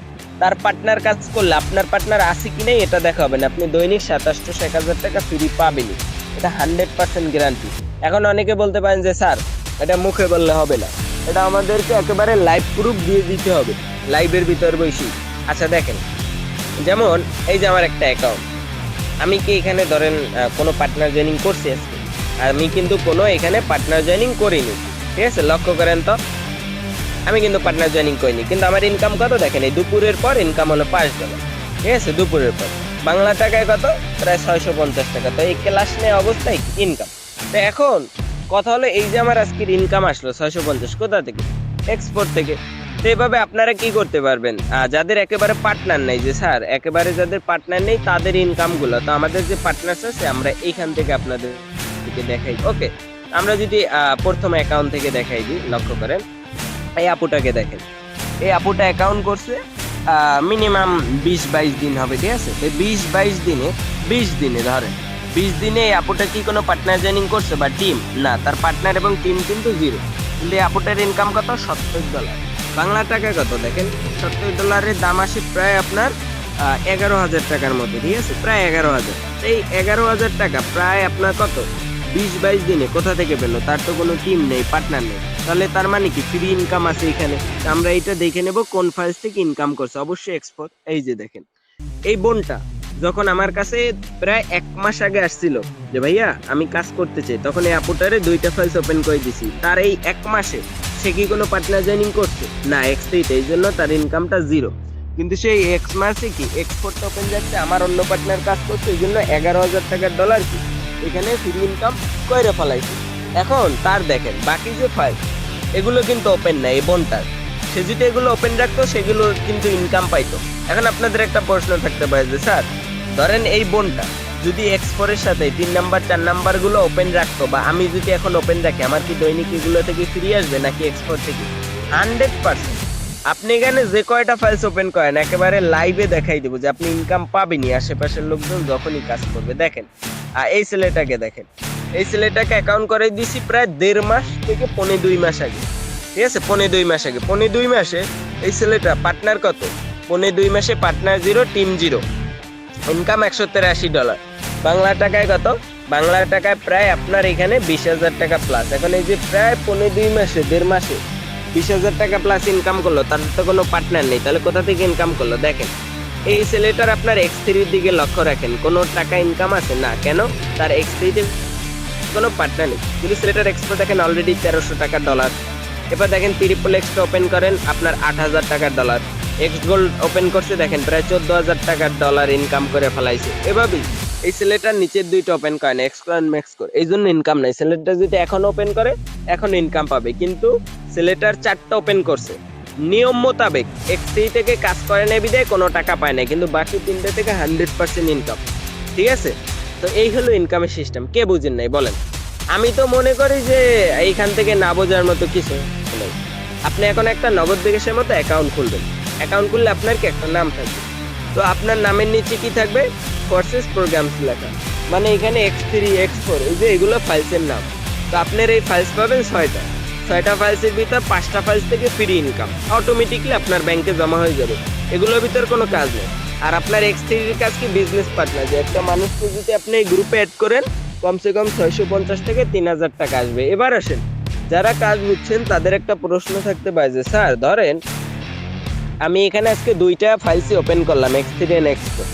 তার পার্টনার কাজ করলে আপনার পার্টনার আছে কি নেই এটা দেখা হবে না, আপনি দৈনিক 2700-1000 টাকা ফ্রি পাবেনই। এটা 100% গ্যারান্টি। এখন অনেকে বলতে পারেন যে স্যার এটা মুখে বললে হবে না, এটা আমাদেরকে একেবারে লাইভ প্রুফ দিয়ে দিতে হবে লাইভের ভিতর বসি। আচ্ছা দেখেন, যেমন এই যে আমার একটা অ্যাকাউন্ট, আমি কি এখানে ধরেন কোনো পার্টনার জয়েনিং করছি আজকে, আমি কিন্তু কোনো এখানে পার্টনার জয়েনিং করিনি। ঠিক আছে, লক্ষ্য করেন তো, আমি কিন্তু পার্টনার জয়েনিং করিনি, কিন্তু আমার ইনকাম কত দেখেন, এই দুপুরের পর ইনকাম হলো $5। ঠিক আছে, দুপুরের পর বাংলা টাকায় কত? প্রায় 650 টাকা। তো এই ক্লাস নেওয়া অবস্থায় ইনকাম। তো এখন কথা হলো, এই যে আমার আজকের ইনকাম আসলো 650, কোথা থেকে? এক্সপোর্ট থেকে। তো এভাবে আপনারা কি করতে পারবেন, যাদের একেবারে পার্টনার নেই, যে স্যার একেবারে যাদের পার্টনার নেই তাদের ইনকাম গুলো, তো আমাদের যে পার্টনার্স আছে আমরা এইখান থেকে আপনাদের দেখাই। ওকে, আমরা যদি প্রথম অ্যাকাউন্ট থেকে দেখাই দিই, লক্ষ্য করেন এই আপুটাকে দেখেন। এই আপুটা অ্যাকাউন্ট করছে মিনিমাম 20-22 দিন হবে, ঠিক আছে? তো 20-22 দিনে ধরেন 20 দিনে এই আপুটা কি কোনো পার্টনার জয়েনিং করছে বা টিম? না, তার পার্টনার এবং টিম কিন্তু জিরো। কিন্তু এই আপুটার ইনকাম কত? $70। বাংলা টাকায় কত দেখেন? $70 দাম আসে প্রায় আপনার 11,000 টাকার মতো, ঠিক আছে? প্রায় 11,000। এই 11,000 টাকা প্রায় আপনার কত 20-22 দিনে কোথা থেকে পেলো? তার তো কোনো টিম নেই, পার্টনার নেই। তাহলে তার মানে কি ফ্রি ইনকাম আছে এখানে। তো আমরা এটা দেখে নেব কোন ফাইলস থেকে ইনকাম করছে। অবশ্যই এক্সপোর্ট। এই যে দেখেন, এই বোনটা যখন আমার কাছে প্রায় 1 মাস আগে আসছিল যে ভাইয়া আমি কাজ করতে চাই, তখন এই আপুটারে 2টা ফাইলস ওপেন করে দিছি। তার এই 1 মাসে সে কি কোনো পার্টনার জয়েনিং করছে? না, এক্সট্রিট, এই জন্য তার ইনকামটা জিরো। কিন্তু সেই 1 মাসে কি এক্সপোর্ট ওপেন যাচ্ছে, আমার অন্য পার্টনার কাজ করছে, এই জন্য $11,000 কি এখানে ফ্রি ইনকাম করে ফেলাইছে। এখন তার দেখেন বাকি যে ফাইল, এগুলো কিন্তু ওপেন নাই। এই বোনটার সে যদি এগুলো ওপেন রাখতো সেগুলো কিন্তু ইনকাম পাইতো। এখন আপনাদের একটা প্রশ্ন থাকতে পারে যে স্যার ধরেন এই বোনটা যদি এক্সপোর্টের সাথে 3 নাম্বার 4 নাম্বার গুলো ওপেন রাখতো, বা আমি যদি এখন ওপেন রাখি, আমার কি দৈনিক এগুলো থেকে ফ্রি আসবে নাকি এক্সপোর্ট থেকে? 100%। আপনি এখানে যে কয়টা ফাইলস ওপেন করেন একেবারে লাইভে দেখাই দেবো যে আপনি ইনকাম পাবেনই, আশেপাশের লোকজন যখনই কাজ করবে। দেখেন এই ছেলেটাকে দেখেন, এই ছেলেটাকে অ্যাকাউন্ট করে দিছি প্রায় 1.5 মাস থেকে 2.5 মাস আগে, ঠিক আছে? 2.5 মাস আগে, 2.5 মাসে এই ছেলেটা পার্টনার কত? 2.5 মাসে partner zero, team zero, income $183। Bangla টাকায় কত? বাংলা টাকায় প্রায় আপনার এখানে 20,000 টাকা প্লাস। এখন এই যে প্রায় 2.5 মাসে, 1.5 মাসে 20,000 টাকা প্লাস ইনকাম করলো, তার তো কোনো পার্টনার নেই, তাহলে কোথা থেকে ইনকাম করলো? দেখেন এই ছেলেটার আপনার X3 দিকে লক্ষ্য রাখেন, কোনো টাকা ইনকাম আছে না। কেন? তার X3 তে কোনো পার্টনার নেই। কিন্তু ছেলেটার এক্সপোর্ট দেখেন অলরেডি $1,300। এবার দেখেন XXX ওপেন করেন, আপনার $8,000। এক্স গোল্ড ওপেন করছে, দেখেন প্রায় $14,000 ইনকাম করে ফেলাইছে। এভাবেই এই ছেলেটার নিচের 2টা ওপেন করেন, এক্স কোর ম্যাক্স কোর, এই জন্য ইনকাম নাই। ছেলেটা যদি এখন ওপেন করে এখন ইনকাম পাবে, কিন্তু ছেলেটার 4টা ওপেন করছে নিয়ম মোতাবেক, X3 থেকে কাজ করে নেই বিদায় কোনো টাকা পায় না, কিন্তু বাকি 3টে থেকে 100% ইনকাম, ঠিক আছে? তো এই হলো ইনকামের সিস্টেম। কে বুঝেন নাই বলেন? আমি তো মনে করি যে এইখান থেকে না বোঝার মতো কিছু নেই। আপনি এখন একটা নগদ বিকাশের মতো অ্যাকাউন্ট খুলবেন। অ্যাকাউন্ট খুললে আপনার কি একটা নাম থাকবে, তো আপনার নামের নিচে কি থাকবে? কোর্সেস প্রোগ্রামস লেখা, মানে এখানে X3 X4 এই যে এগুলো ফাইলসের নাম। তো আপনার এই ফাইলস পাবেন 6টা ফাইলসের ভিতর 5টা ফাইলস থেকে ফ্রি ইনকাম অটোমেটিকলি আপনার ব্যাংকে জমা হয়ে যাবে। এগুলোর ভিতর কোনো কাজ নেই। আর আপনার X3 এর কাজ কি? বিজনেস পার্টনার, যে একটা মানুষকে যদি আপনি এই গ্রুপে অ্যাড করেন কমসে কম 650 থেকে 3,000 টাকা আসবে। এবার আসেন, যারা কাজ বুঝছেন তাদের একটা প্রশ্ন থাকতে পারে যে স্যার ধরেন আমি এখানে আজকে 2টা ফাইলসই ওপেন করলাম, X3 and X4,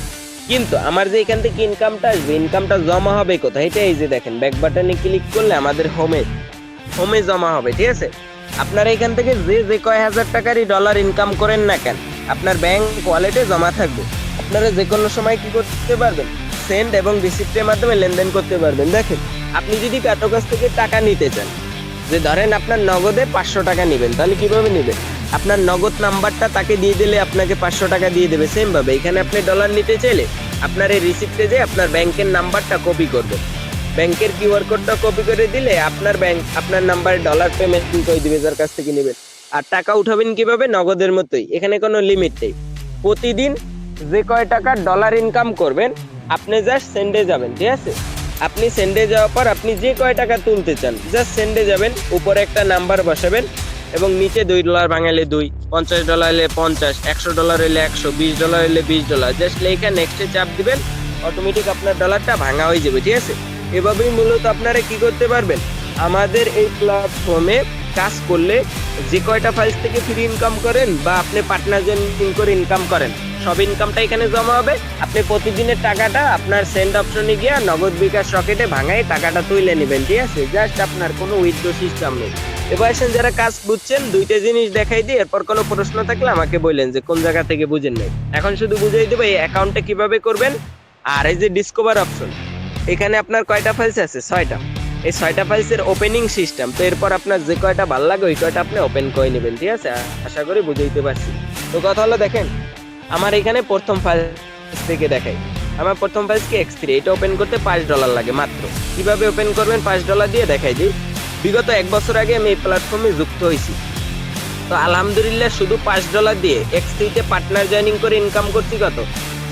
কিন্তু আমার যে এখান থেকে ইনকামটা আসবে, ইনকামটা জমা হবে কোথায়? এটা এই যে দেখেন ব্যাক বাটনে ক্লিক করলে আমাদের হোমে জমা হবে, ঠিক আছে? আপনারা এখান থেকে যে কয় হাজার টাকারই ডলার ইনকাম করেন না কেন, আপনার ব্যাংক ওয়ালেটে জমা থাকবে। আপনারা যে কোনো সময় কি করতে পারবেন? সেন্ড এবং রিসিপ্টের মাধ্যমে লেনদেন করতে পারবেন। দেখেন আপনি যদি কারো কাছ থেকে টাকা নিতে চান, যে ধরেন আপনার নগদে 500 টাকা নেবেন, তাহলে কিভাবে নেবেন? আপনার নগদ নাম্বারটা তাকে দিয়ে দিলে আপনাকে 500 টাকা দিয়ে দেবে। সেম ভাবে এখানে আপনি ডলার নিতে চাইলে আপনার এই রিসিপ্টে যে আপনার ব্যাংকের নাম্বারটা কপি করবেন, ব্যাংকের কিউআর কোডটা কপি করে দিলে আপনার ব্যাংক আপনার নাম্বারে ডলার পেমেন্ট করে দিবে যার কাছ থেকে নেবেন। আর টাকা উঠাবেন কিভাবে? নগদের মতোই, এখানে কোনো লিমিট নেই। প্রতিদিন যে কয় টাকা ডলার ইনকাম করবেন আপনি জাস্ট সেন্ডে যাবেন, ঠিক আছে? আপনি সেন্ডে যাওয়ার পর আপনি যে কয় টাকা তুলতে চান জাস্ট সেন্ডে যাবেন, উপরে একটা নাম্বার বসাবেন এবং নিচে $2 ভাঙালে 2, $50 হলে 50, $100 হলে 100, $20 হলে $20, জাস্ট লেখা নেক্সটে চাপ দিবেন, অটোমেটিক আপনার ডলারটা ভাঙা হয়ে যাবে, ঠিক আছে? এভাবেই মূলত আপনারা কি করতে পারবেন? আমাদের এই প্ল্যাটফর্মে কাজ করলে যে কয়টা ফাইলস থেকে ফ্রি ইনকাম করেন বা আপনি পার্টনার জয়েন করে ইনকাম করেন, সব ইনকামটা এখানে জমা হবে। আপনি প্রতিদিনের টাকাটা আপনার সেন্ড অপশনে গিয়ে নগদ বিকাশ রকেটে ভাঙায় টাকাটা তুলে নেবেন, ঠিক আছে? জাস্ট আপনার কোনো উইথড্র সিস্টেম নেই। এবার আসেন যারা কাজ বুঝছেন, দুইটা জিনিস দেখাই দিই, এরপর কোনো প্রশ্ন থাকলে আমাকে বললেন যে কোন জায়গা থেকে বুঝেন নাই। এখন শুধু বুঝাই দেবো এই অ্যাকাউন্টটা কিভাবে করবেন। আর এই যে ডিসকভার অপশন, এখানে আপনার কয়টা ফাইলস আছে? 6টা। এই 6টা ফাইলসের ওপেনিং সিস্টেম। তো এরপর আপনার যে কয়টা ভালো লাগে ওই কয়টা আপনি ওপেন করে নেবেন, ঠিক আছে? আশা করি বুঝাইতে পারছি। তো কথা হলো দেখেন, আমার এখানে প্রথম ফাইল থেকে দেখাই। আমার প্রথম ফাইল কি X3, এটা ওপেন করতে $5 লাগে মাত্র। কিভাবে ওপেন করবেন $5 দিয়ে দেখাই দিই। বিগত 1 বছর আগে আমি এই প্ল্যাটফর্মে যুক্ত হয়েছি। তো আলহামদুলিল্লাহ শুধু $5 দিয়ে X3 তে পার্টনার জয়েনিং করে ইনকাম করছি কত?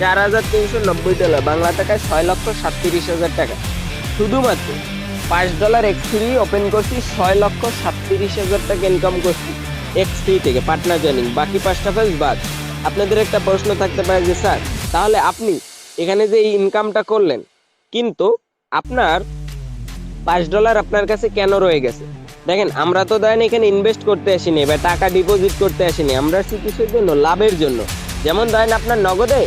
$4,390, বাংলা টাকায় 6,37,000 টাকা। শুধুমাত্র $5 X3 ওপেন করছি, 6,37,000 টাকা ইনকাম করছি X3 থেকে পার্টনার জয়েনিং, বাকি 5টা ফাইল বাদ। আপনাদের একটা প্রশ্ন থাকতে পারে যে স্যার, তাহলে আপনি এখানে যে এই ইনকামটা করলেন, কিন্তু আপনার $5 আপনার কাছে কেন রয়ে গেছে? দেখেন, আমরা তো দেন এখানে ইনভেস্ট করতে আসিনি বা টাকা ডিপোজিট করতে আসিনি, আমরা আসছি কিসের জন্য? লাভের জন্য। যেমন ধরেন আপনার নগদে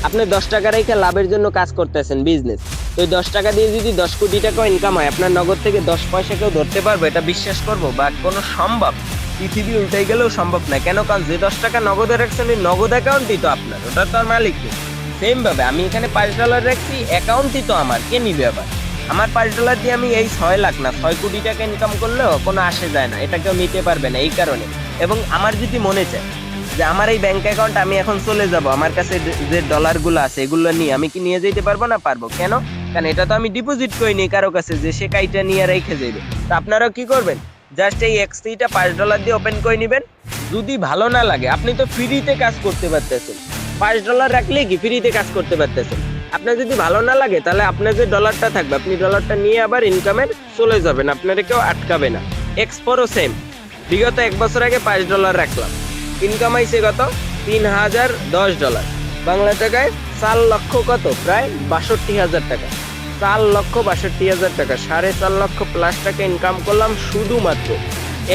আপনি 10 টাকা রেখে লাভের জন্য কাজ করতেছেন, বিজনেস। তো ওই 10 টাকা দিয়ে যদি 10 কোটি টাকা ইনকাম হয়, আপনার নগদ থেকে 10 পয়সা কেউ ধরতে পারবে? এটা বিশ্বাস করবো বা কোনো সম্ভব? পৃথিবী উল্টাই গেলেও সম্ভব না। কেন? কারণ যে 10 টাকা নগদে রাখছেন ওই নগদ অ্যাকাউন্টই তো আপনার, ওটা তো আর মালিক নেই। সেম ভাবে আমি এখানে $5 রাখছি, অ্যাকাউন্টই তো আমার, কে নিবে আবার? আমার $5 দিয়ে আমি এই 6 লাখ না 6 কোটি টাকা ইনকাম করলেও কোনো আসে যায় না, এটা কেউ নিতে পারবে না এই কারণে। এবং আমার যদি মনে চায় যে আমার এই ব্যাংক অ্যাকাউন্ট আমি এখন চলে যাব, আমার কাছে যে ডলারগুলো আছে এগুলো নিয়ে আমি কি নিয়ে যেতে পারবো না? পারবো। কেন? কারণ এটা তো আমি ডিপোজিট করিনি কারো কাছে যে সে কাইটা নিয়ে রেখে যাবে। তো আপনারাও কি করবেন? জাস্ট এই X3টা $5 দিয়ে ওপেন করে নেবেন। যদি ভালো না লাগে, আপনি তো ফ্রিতে কাজ করতে পারতেছেন। $5 রাখলে কি ফ্রিতে কাজ করতে পারতেছেন। আপনার যদি ভালো না লাগে, তাহলে আপনার যে ডলারটা থাকবে আপনি ডলারটা নিয়ে আবার ইনকামের চলে যাবেন, আপনারা কেউ আটকাবে না। এক্সপোরও সেম। বিগত 1 বছর আগে $5 রাখলাম, ইনকাম আইছে কত? $3010, বাংলা টাকায় 4 লক্ষ কত? প্রায় 62,000 টাকা। 4,62,000 টাকা, 4.5 লক্ষ প্লাস টাকা ইনকাম করলাম শুধুমাত্র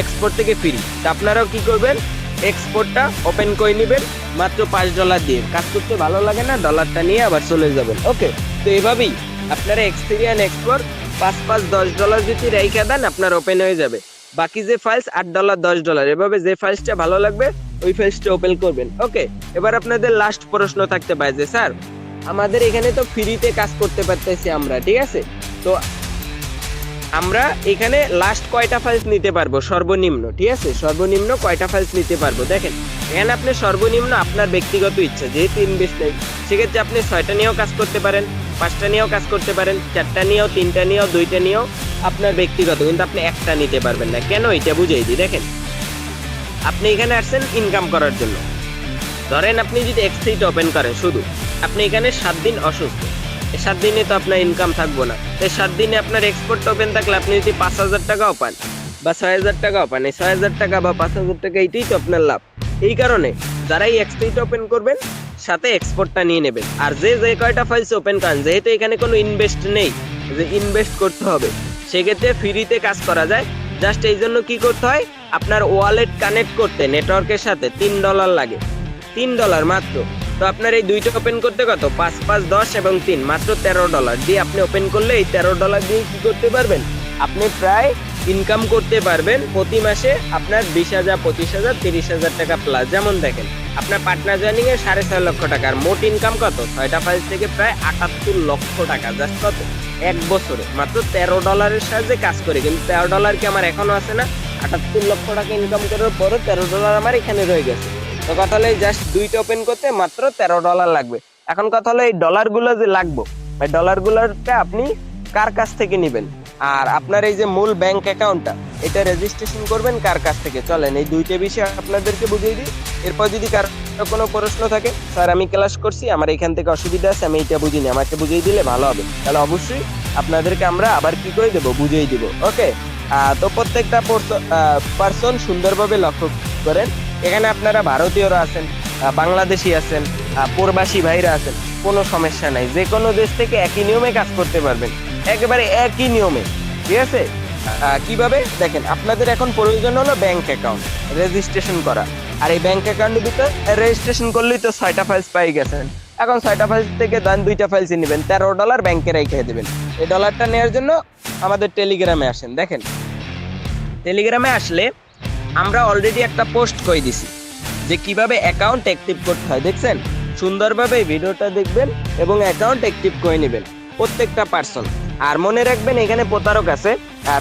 এক্সপোর্ট থেকে ফ্রি। তা আপনারাও কি করবেন? এক্সপোর্টটা ওপেন করে নেবেন মাত্র $5 দিয়ে। কাজ করতে ভালো লাগে না, ডলারটা নিয়ে আবার চলে যাবেন। ওকে, তো এভাবেই আপনারা এক্সপেরিয়েন্স এক্সপোর্ট 5 $10 যদি রেখে দেন আপনার ওপেন হয়ে যাবে। বাকি যে ফাইলস $8 $10, এভাবে যে ফাইলসটা ভালো লাগবে ওই ফাইলসটা ওপেন করবেন। ওকে, এবার আপনাদের লাস্ট প্রশ্ন থাকতে পারে যে স্যার, আমাদের এখানে তো ফ্রিতে কাজ করতে পারতেছি আমরা, ঠিক আছে, তো আমরা এখানে লাস্ট কয়টা ফাইলস নিতে পারবো সর্বনিম্ন? ঠিক আছে, সর্বনিম্ন কয়টা ফাইলস নিতে পারবো? দেখেন, এখানে আপনি সর্বনিম্ন আপনার ব্যক্তিগত ইচ্ছা, যেহেতু ইনভেস্ট নেই সেক্ষেত্রে আপনি 6টা নিয়েও কাজ করতে পারেন, 5টা নিয়েও কাজ করতে পারেন, 4টা নিয়েও, 3টা নিয়েও, 2টা নিয়েও, আপনার ব্যক্তিগত। কিন্তু আপনি একটা নিতে পারবেন না। কেন? এটা বুঝিয়ে দিই। দেখেন, আপনি এখানে আসছেন ইনকাম করার জন্য। ধরেন আপনি যদি X3 ওপেন করেন, শুধু আপনি এখানে 7 দিন অসুস্থ, এই 7 দিনে তো আপনার ইনকাম থাকবো না। এই 7 দিনে আপনার এক্সপোর্ট ওপেন থাকলে আপনি যদি 5,000 টাকাও পান বা 6,000 টাকাও পান, এই 6,000 টাকা বা 5,000 টাকা এইটাই তো আপনার লাভ। এই কারণে যারা এই X3 ওপেন করবেন সাথে এক্সপোর্টটা নিয়ে নেবেন। আর যে কয়টা ফাইলস ওপেন করেন, যেহেতু এখানে কোনো ইনভেস্ট নেই যে ইনভেস্ট করতে হবে, সেক্ষেত্রে ফ্রিতে কাজ করা যায়। জাস্ট এই জন্য কি করতে হয়, আপনার ওয়ালেট কানেক্ট করতে নেটওয়ার্কের সাথে $3 লাগে, $3 মাত্র। তো আপনার এই দুইটা ওপেন করতে কত? 5 5 10 এবং 3, মাত্র $13 দিয়ে আপনি ওপেন করলে এই $13 দিয়ে কি করতে পারবেন? আপনি প্রায় ইনকাম করতে পারবেন প্রতি মাসে আপনার 20,000 25,000 30,000 টাকা প্লাস। যেমন দেখেন, আপনার পার্টনার জয়েনিং এ 6.5 লক্ষ টাকার মোট ইনকাম কত? 6টা ফাইল থেকে প্রায় 78 লক্ষ টাকা। জাস্ট কত? 1 বছরে মাত্র $13 সাহায্যে কাজ করে। কিন্তু $13 কি আমার এখনো আছে না? 78 লক্ষ টাকা ইনকাম করার পরও $13 আমার এখানে রয়ে গেছে। তো কথা হলো জাস্ট দুইটা ওপেন করতে মাত্র $13 লাগবে। এখন কথা হলো এই ডলারগুলো যে লাগবে, এই ডলারগুলোটা আপনি কার কাছ থেকে নেবেন? আর আপনার এই যে মূল ব্যাংক অ্যাকাউন্টটা, এটা রেজিস্ট্রেশন করবেন কার কাছ থেকে? চলেন এই দুইটা বিষয় আপনাদেরকে বুঝিয়ে দিই। এরপর যদি কার কোনো প্রশ্ন থাকে, স্যার আমি ক্লাস করছি, আমার এখান থেকে অসুবিধা আছে, আমি এটা বুঝিনি, আমাকে বুঝিয়ে দিলে ভালো হবে, তাহলে অবশ্যই আপনাদেরকে আমরা আবার কি করে দেবো? বুঝিয়ে দিব। ওকে, তো প্রত্যেকটা পার্সন সুন্দরভাবে লক্ষ্য করেন। এখানে আপনারা ভারতীয়রা আছেন, বাংলাদেশি আছেন, প্রবাসী ভাইরা আছেন, কোনো সমস্যা নাই। যে কোনো দেশ থেকে একই নিয়মে কাজ করতে পারবেন, একেবারে একই নিয়মে। ঠিক আছে, কিভাবে? দেখেন, আপনাদের এখন প্রয়োজন হলো ব্যাংক অ্যাকাউন্ট রেজিস্ট্রেশন করা। আর এই ব্যাংক অ্যাকাউন্টের ভিতরে রেজিস্ট্রেশন করলেই তো 6টা ফাইলস পাই গেছেন। এখন 6টা ফাইলস থেকে দেন 2টা ফাইলস নেবেন, $13 ব্যাংকে রেখে দেবেন। এই ডলারটা নেওয়ার জন্য আমাদের টেলিগ্রামে আসেন। দেখেন, টেলিগ্রামে আসলে আমরা অলরেডি একটা পোস্ট করে দিছি যে কিভাবে অ্যাকাউন্ট অ্যাক্টিভ করতে হয়। দেখছেন, সুন্দরভাবে এই ভিডিওটা দেখবেন এবং অ্যাকাউন্ট অ্যাক্টিভ করে নেবেন প্রত্যেকটা পার্সন। আর মনে রাখবেন এখানে প্রতারক আছে,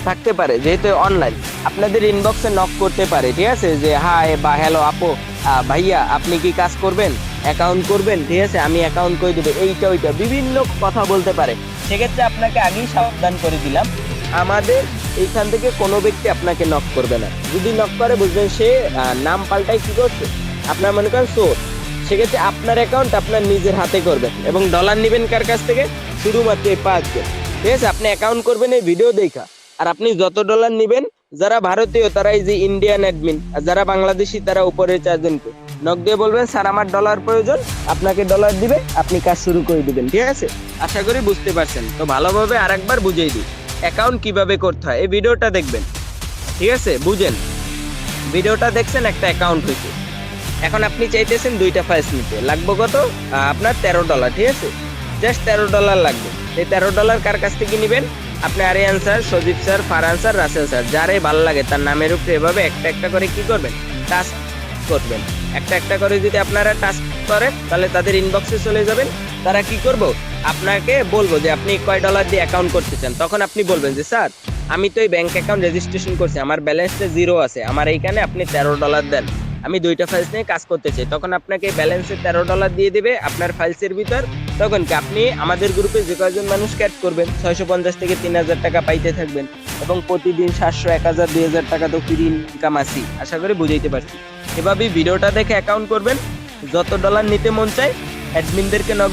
থাকতে পারে, যেহেতু অনলাইন আপনাদের ইনবক্সে নক করতে পারে, ঠিক আছে, যে হাই বা হ্যালো আপু, ভাইয়া আপনি কি কাজ করবেন, অ্যাকাউন্ট করবেন, ঠিক আছে, আমি অ্যাকাউন্ট করে দেবো, এইটা ওইটা বিভিন্ন কথা বলতে পারে। সেক্ষেত্রে আপনাকে আগেই সাবধান করে দিলাম, আমাদের এইখান থেকে কোনো ব্যক্তি আপনাকে নক করবে না। যদি নক করে বুঝবেন সে নাম পাল্টাই কি করছে, আপনার মনে করেন সোর্স। সেক্ষেত্রে আপনার অ্যাকাউন্ট আপনার নিজের হাতে করবেন এবং ডলার নেবেন কার কাছ থেকে, শুধুমাত্র এই 5 জন, ঠিক আছে। আপনি অ্যাকাউন্ট করবেন এই ভিডিও দেখা, আর আপনি যত ডলার নেবেন, যারা ভারতীয় তারা এই যে ইন্ডিয়ান অ্যাডমিন, আর যারা বাংলাদেশি তারা উপরের 4 জনকে নক দিয়ে বলবেন স্যার আমার ডলার প্রয়োজন, আপনাকে ডলার দিবে, আপনি কাজ শুরু করে দিবেন, ঠিক আছে। আশা করি বুঝতে পারছেন। তো ভালোভাবে আরেকবার বুঝিয়ে দিই অ্যাকাউন্ট কিভাবে করতে হয়, এই ভিডিওটা দেখবেন, ঠিক আছে, বুঝেন। ভিডিওটা দেখছেন, একটা অ্যাকাউন্ট হয়েছে। এখন আপনি চাইতেছেন 2টা ফাইলস নিতে, লাগবে কত আপনার $13, ঠিক আছে, জাস্ট $13 লাগবে। এই $13 কার কাছ থেকে নেবেন, আপনি Ariyan sir, Sajib sir, Farhan sir, Russell sir, যারে ভালো লাগে তার নামের উপরে এভাবে একটা একটা করে কি করবেন, টাস্ক করবেন। একটা একটা করে যদি আপনারা টাস্ক করেন তাহলে তাদের ইনবক্সে চলে যাবেন। তারা কি করব, আপনাকে বলবো যে আপনি কয় ডলার দিয়ে অ্যাকাউন্ট করতে চান। তখন আপনি বলবেন যে স্যার আমি তো এই ব্যাংক অ্যাকাউন্ট রেজিস্ট্রেশন করছি, আমার ব্যালেন্সটা 0 আছে, আমার এইখানে আপনি $13 দেন, আমি 2টা ফাইলস নিয়ে কাজ করতে চাই। তখন আপনাকে ব্যালেন্সে $13 দিয়ে দেবে আপনার ফাইলসের ভিতর। তখন কি আপনি আমাদের গ্রুপে যে কয়েকজন মানুষকে অ্যাড করবেন 650 থেকে 3000 টাকা পাইতে থাকবেন এবং প্রতিদিন 700, 1000, 2000 টাকা তো ফ্রি ইনকাম আসি। আশা করি বুঝাইতে পারছি। এভাবেই ভিডিওটা দেখে অ্যাকাউন্ট করবেন, যত ডলার নিতে মন চায় অ্যাডমিনদেরকে নক